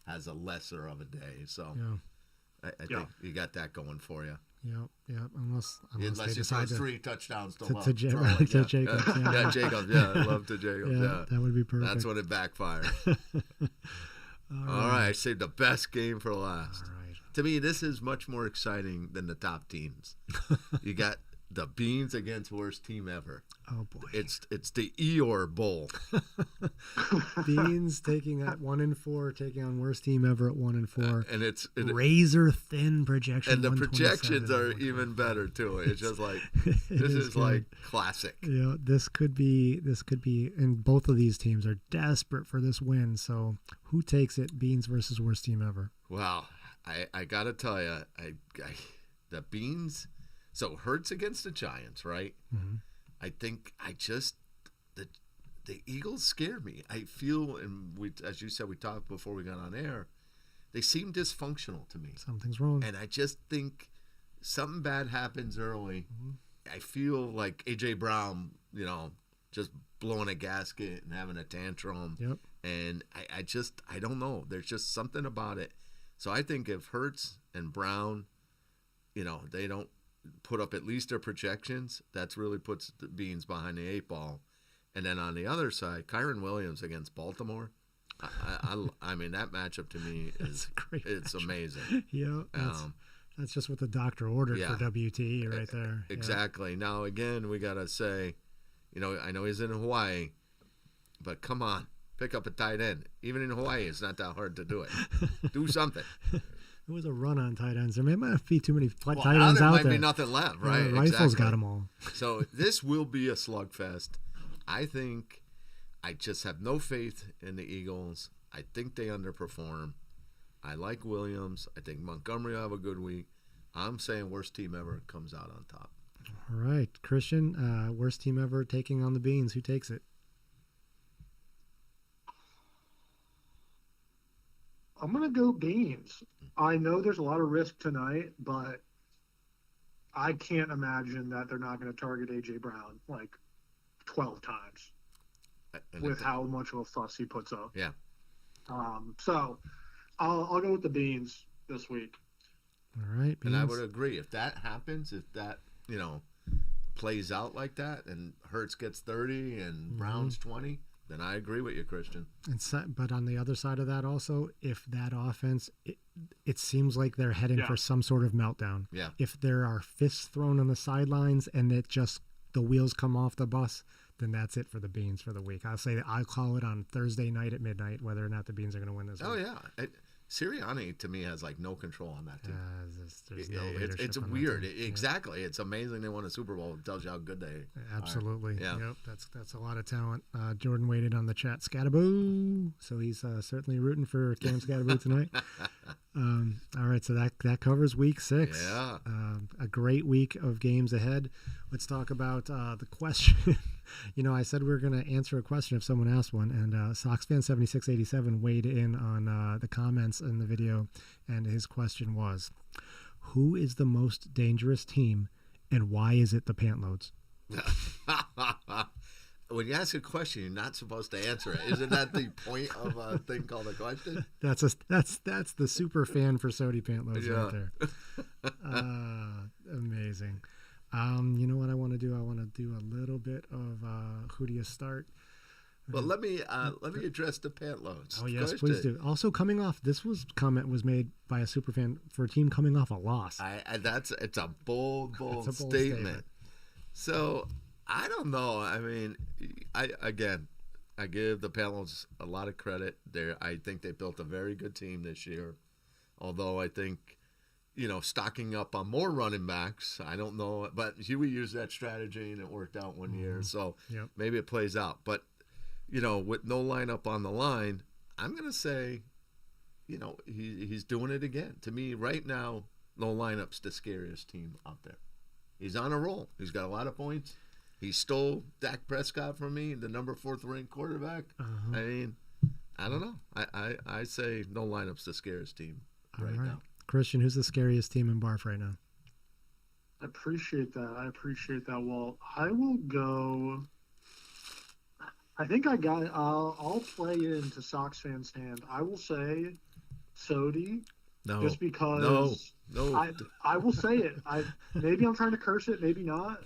has a lesser of a day. So I think you got that going for you. Yep. Unless you throw 3 touchdowns to Love. To Jacobs. Yeah, Jacobs. Yeah, Love to Jacobs. Yeah, that would be perfect. That's when it backfired. All right, I saved the best game for last. All right. To me, this is much more exciting than the top teams. You got the Beans against worst team ever. Oh boy, it's the Eeyore Bowl. Beans taking at 1-4, taking on worst team ever at 1-4, and it's razor thin projection. And the projections are even better too. It's just like this is like classic. This could be, and both of these teams are desperate for this win. So who takes it? Beans versus worst team ever. Wow, I gotta tell you, the Beans. So Hurts against the Giants, right? I think the Eagles scare me. I feel, and as you said, we talked before we got on air, they seem dysfunctional to me. Something's wrong. And I just think something bad happens early. I feel like A.J. Brown, just blowing a gasket and having a tantrum. Yep. And I don't know. There's just something about it. So I think if Hurts and Brown, they don't put up at least their projections, that's really puts the Beans behind the 8 ball. And then on the other side, Kyron Williams against Baltimore. I mean, that matchup to me is it's amazing. Yeah, that's just what the doctor ordered for WT right there. Exactly. Yeah. Now, again, we got to say, I know he's in Hawaii, but come on, pick up a tight end. Even in Hawaii, it's not that hard to do it. Do something. There was a run on tight ends. There might be too many tight ends out there. There might be nothing left, right? Rifle's got them all. So this will be a slugfest. I think I just have no faith in the Eagles. I think they underperform. I like Williams. I think Montgomery will have a good week. I'm saying worst team ever comes out on top. All right, Christian, worst team ever taking on the Beans. Who takes it? I'm going to go Beans. I know there's a lot of risk tonight, but I can't imagine that they're not going to target A.J. Brown like 12 times with how much of a fuss he puts up. Yeah. So I'll go with the Beans this week. All right. Beans. And I would agree. If that happens, if that, plays out like that and Hurts gets 30 and Brown's 20, then I agree with you, Christian. But on the other side of that also, if that offense, it seems like they're heading for some sort of meltdown. Yeah. If there are fists thrown on the sidelines and the wheels come off the bus, then that's it for the Beans for the week. I'll call it on Thursday night at midnight whether or not the Beans are going to win this week. Oh, yeah. Sirianni, to me, has like no control on that team. There's no leadership. It's weird. Exactly. It's amazing they won a Super Bowl. It tells you how good they Absolutely. are. Yeah. Yep. That's a lot of talent. Jordan waited on the chat. Scattaboo. So he's certainly rooting for Cam Scattaboo tonight. All right. So that covers week 6. Yeah. A great week of games ahead. Let's talk about the question. I said we were going to answer a question if someone asked one, and SoxFan7687 weighed in on the comments in the video, and his question was, who is the most dangerous team, and why is it the Pantloads? When you ask a question, you're not supposed to answer it. Isn't that the point of a thing called a question? That's the super fan for Sody Pantloads right there. Amazing. You know what I want to do? I want to do a little bit of who do you start? Well, let me address the Pantloads. Oh yes, please do. Also, coming off, comment was made by a super fan for a team coming off a loss. It's a bold statement. So I don't know. I mean, I give the Pantloads a lot of credit. I think they built a very good team this year. Although I think, stocking up on more running backs, I don't know. But Huey used that strategy and it worked out one year. So maybe it plays out. But, with no lineup on the line, I'm going to say, he's doing it again. To me, right now, no lineup's the scariest team out there. He's on a roll. He's got a lot of points. He stole Dak Prescott from me, the number 4th ranked quarterback. I mean, I don't know. I say no lineup's the scariest team right now. Christian, who's the scariest team in BARFF right now? I appreciate that, Walt. I will go. I think I'll play into Sox fans' hand. I will say Sody. No. Just because. No. I will say it. Maybe I'm trying to curse it, maybe not.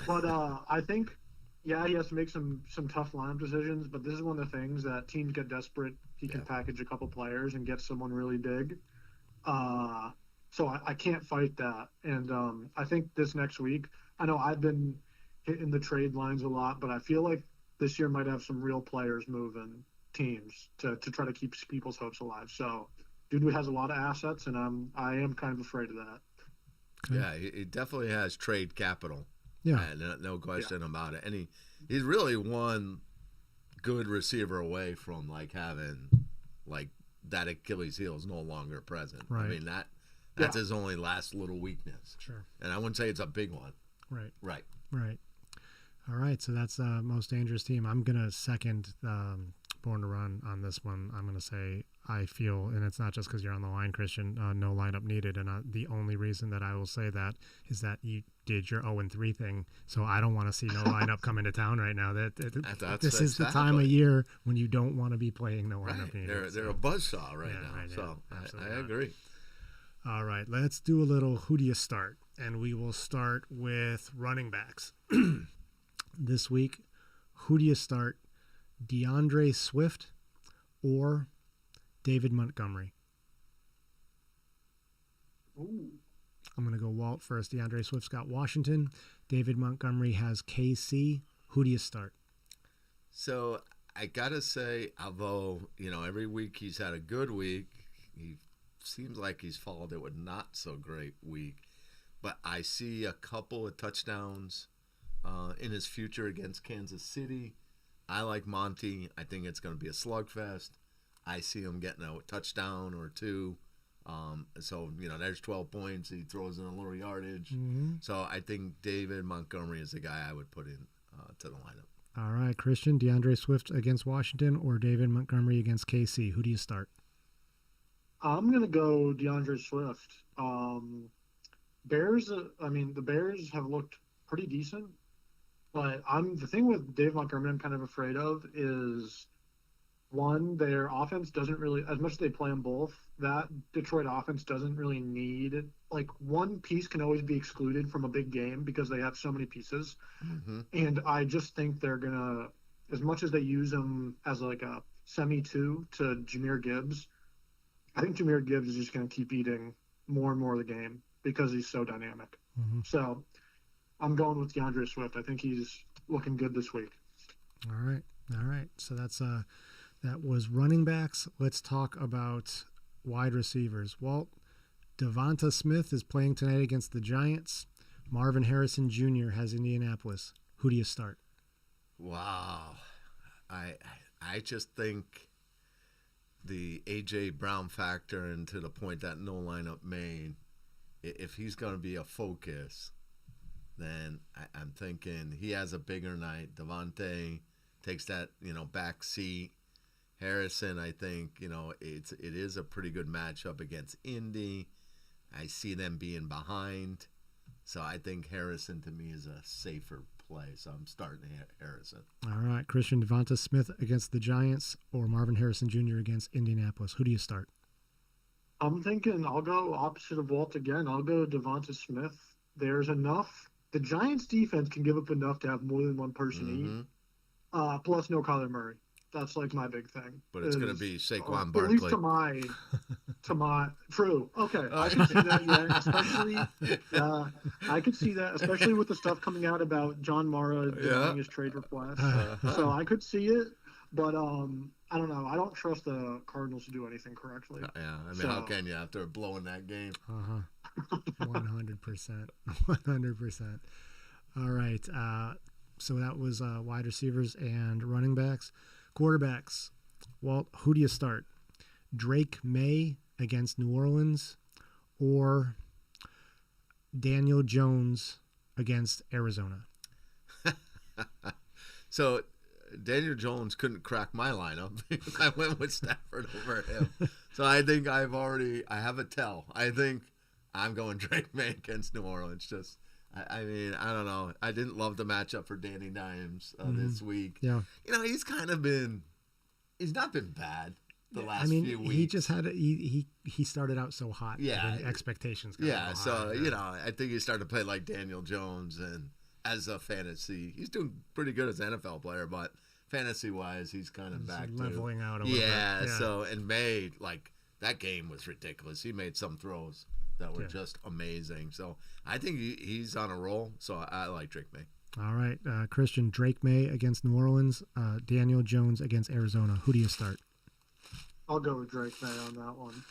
But I think, he has to make some tough lineup decisions. But this is one of the things that teams get desperate. He can package a couple players and get someone really big. So I can't fight that. And I think this next week, I know I've been hitting the trade lines a lot, but I feel like this year might have some real players moving teams to try to keep people's hopes alive. So dude has a lot of assets, and I am kind of afraid of that. Yeah, he definitely has trade capital. Yeah, no question about it. And he's really one good receiver away from having that Achilles heel is no longer present. Right. I mean that's his only last little weakness. Sure. And I wouldn't say it's a big one. Right. All right, so that's most dangerous team. I'm gonna second Born to Run on this one. I'm gonna say I feel, and it's not just because you're on the line, Christian, no lineup needed. And the only reason that I will say that is that you did your 0-3 thing. So I don't want to see no lineup come into town right now. This is the time of year when you don't want to be playing no lineup needed. They're a buzzsaw right now. So I agree. All right, let's do a little who do you start? and we will start with running backs. This week, who do you start, DeAndre Swift or David Montgomery? Ooh. I'm going to go Walt first. DeAndre Swift's got Washington. David Montgomery has KC. Who do you start? So I got to say, although, every week he's had a good week, he seems like he's followed it with not so great week. But I see a couple of touchdowns in his future against Kansas City. I like Monty. I think it's going to be a slugfest. I see him getting a touchdown or two. So, there's 12 points. He throws in a little yardage. Mm-hmm. So I think David Montgomery is the guy I would put in to the lineup. All right, Christian, DeAndre Swift against Washington or David Montgomery against KC? Who do you start? I'm going to go DeAndre Swift. Bears, the Bears have looked pretty decent, but the thing with Dave Montgomery I'm kind of afraid of is, one, their offense doesn't really, as much as they play them both, that Detroit offense doesn't really need, one piece can always be excluded from a big game because they have so many pieces. Mm-hmm. And I just think they're going to, as much as they use him as a semi-2 to Jahmyr Gibbs, I think Jahmyr Gibbs is just going to keep eating more and more of the game because he's so dynamic. Mm-hmm. So I'm going with DeAndre Swift. I think he's looking good this week. All right. So that was running backs. Let's talk about wide receivers. Walt, Devonta Smith is playing tonight against the Giants. Marvin Harrison Jr. has Indianapolis. Who do you start? Wow. I just think the A.J. Brown factor, and to the point that no lineup made, if he's going to be a focus, then I'm thinking he has a bigger night. Devontae takes that, back seat. Harrison, I think, it is a pretty good matchup against Indy. I see them being behind. So I think Harrison, to me, is a safer play. So I'm starting Harrison. All right, Christian, Devonta Smith against the Giants or Marvin Harrison Jr. against Indianapolis. Who do you start? I'm thinking I'll go opposite of Walt again. I'll go Devonta Smith. There's enough. The Giants' defense can give up enough to have more than one person eat. Plus, no Kyler Murray. That's my big thing. But it's going to be Saquon Barkley. At least to my true. Okay, I can see that. Yeah, especially I could see that, especially with the stuff coming out about John Mara denying his trade request. So I could see it, but I don't know. I don't trust the Cardinals to do anything correctly. Yeah, how can you after blowing that game? 100%. 100%. All right. So that was wide receivers and running backs. Quarterbacks. Walt, who do you start? Drake May against New Orleans or Daniel Jones against Arizona? So Daniel Jones couldn't crack my lineup. I went with Stafford over him. So I think I have a tell. I think I'm going Drake May against New Orleans. I don't know. I didn't love the matchup for Danny Dimes this week. Yeah. He's not been bad the last few weeks. He just had he started out so hot. Yeah. Expectations got Yeah. So, high. I think he started to play like Daniel Jones, and as a fantasy, he's doing pretty good as an NFL player, but fantasy-wise, he's kind of back leveling out a little bit. Yeah. So, and May, that game was ridiculous. He made some throws that were just amazing. So I think he's on a roll. So I like Drake May. All right, Christian, Drake May against New Orleans, Daniel Jones against Arizona. Who do you start? I'll go with Drake May on that one.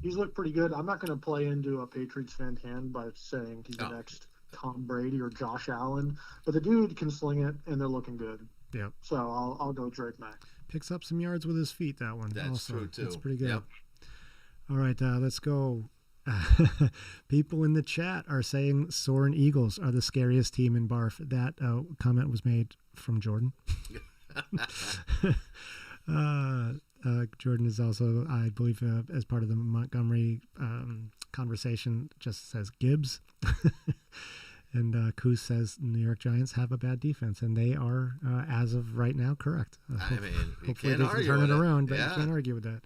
He's looked pretty good. I'm not going to play into a Patriots fan hand by saying he's the next Tom Brady or Josh Allen, but the dude can sling it, and they're looking good. Yep. So I'll go Drake May. Picks up some yards with his feet, that one. That's also. true, too. That's pretty good. Yep. All right, let's go. People in the chat are saying Soarin Eagles are the scariest team in BARFF. That comment was made from Jordan. Jordan is also, I believe, as part of the Montgomery conversation, just says Gibbs. And Coos says New York Giants have a bad defense, and they are, as of right now, correct. Hopefully they can turn it around, but you can't argue with that.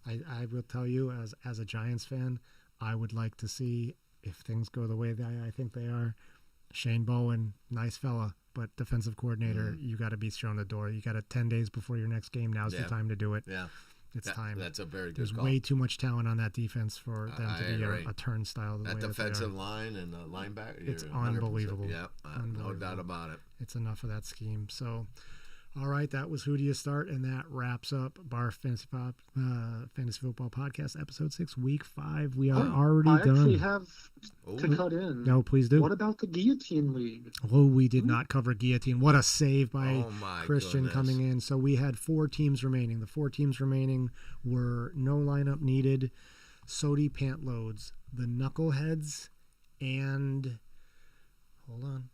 I will tell you, as a Giants fan, I would like to see if things go the way that I think they are, Shane Bowen, nice fella, but defensive coordinator, you got to be shown the door. You got to 10 days before your next game. Now's the time to do it. Yeah. It's time. That's a very good There's call. way too much talent on that defense for them to be a turnstile. That defensive line and linebacker, it's unbelievable. Yeah, no doubt about it. It's enough of that scheme. So, all right, that was Who Do You Start, and that wraps up BARFF Fantasy Football Podcast, Episode 6, Week 5. We are already done. I actually have to cut in. No, please do. What about the Guillotine League? Oh, we did not cover Guillotine. What a save by Christian goodness. coming in. So we had 4 teams remaining. The 4 teams remaining were No Lineup Needed, Sody Pantloads, the Knuckleheads, and hold on.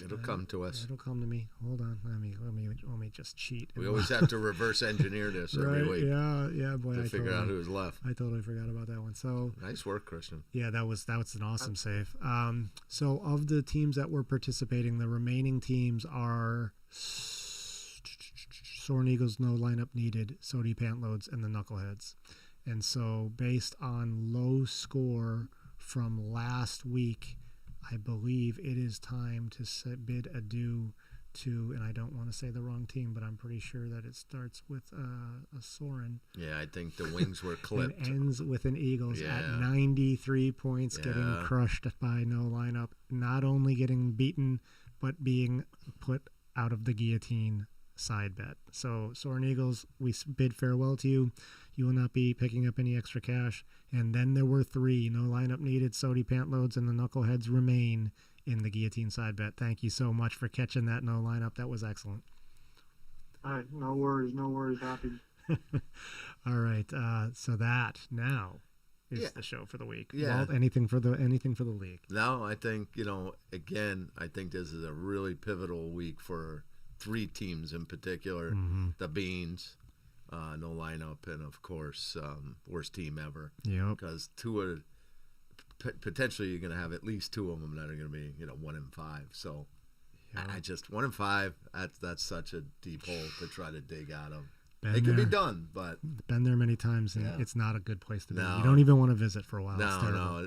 It'll come to us. It'll come to me. Hold on. Let me just cheat. We always have to reverse engineer this every week. Yeah, boy. To figure out who's left. I totally forgot about that one. So nice work, Christian. Yeah, that was an awesome save. So of the teams that were participating, the remaining teams are Soarin Eagles, No Lineup Needed, Sody Pantloads, and the Knuckleheads. And so based on low score from last week, I believe it is time to bid adieu to, and I don't want to say the wrong team, but I'm pretty sure that it starts with a Soarin. Yeah, I think the wings were clipped. It ends with an Eagles at 93 points, getting crushed by No Lineup. Not only getting beaten, but being put out of the guillotine side bet. So Soarin Eagles, we bid farewell to you. You will not be picking up any extra cash. And then there were 3. No Lineup Needed, Sody Pantloads, and the Knuckleheads remain in the guillotine side bet. Thank you so much for catching that no lineup. That was excellent. All right, no worries. Happy. All right, so that now is the show for the week. Yeah. Walt, anything for the league? No, I think again, I think this is a really pivotal week for 3 teams in particular. Mm-hmm. The Beans. No lineup, and of course, worst team ever. Yep. Because potentially you're going to have at least 2 of them that are going to be 1-5. So I just 1-5. That's such a deep hole to try to dig out of. It can be done, but been there many times, and it's not a good place to be. No. You don't even want to visit for a while. No.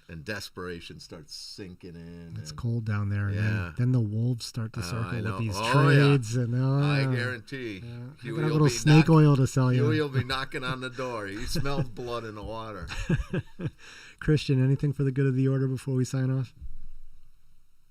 And desperation starts sinking in. It's cold down there. Yeah. Then the wolves start to circle with these trades, and I guarantee I got a little snake oil to sell you. You'll be knocking on the door. He smells blood in the water. Christian, anything for the good of the order before we sign off?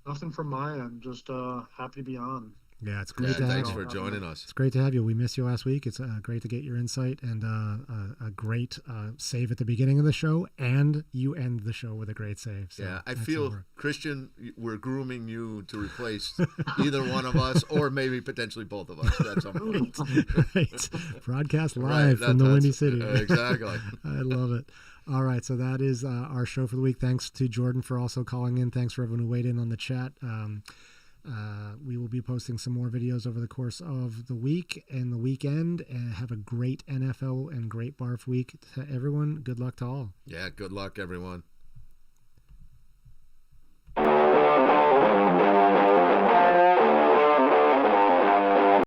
Nothing from my end. Just happy to be on. Yeah, it's great to have you. Thanks for joining us. It's great to have you. We missed you last week. It's great to get your insight and a great save at the beginning of the show, and you end the show with a great save. So yeah, I feel, Christian, we're grooming you to replace either one of us or maybe potentially both of us. That's right. Broadcast live from the Windy City. Exactly. I love it. All right, so that is our show for the week. Thanks to Jordan for also calling in. Thanks for everyone who weighed in on the chat. We will be posting some more videos over the course of the week and the weekend. And have a great NFL and great BARFF week to everyone. Good luck to all. Yeah, good luck, everyone.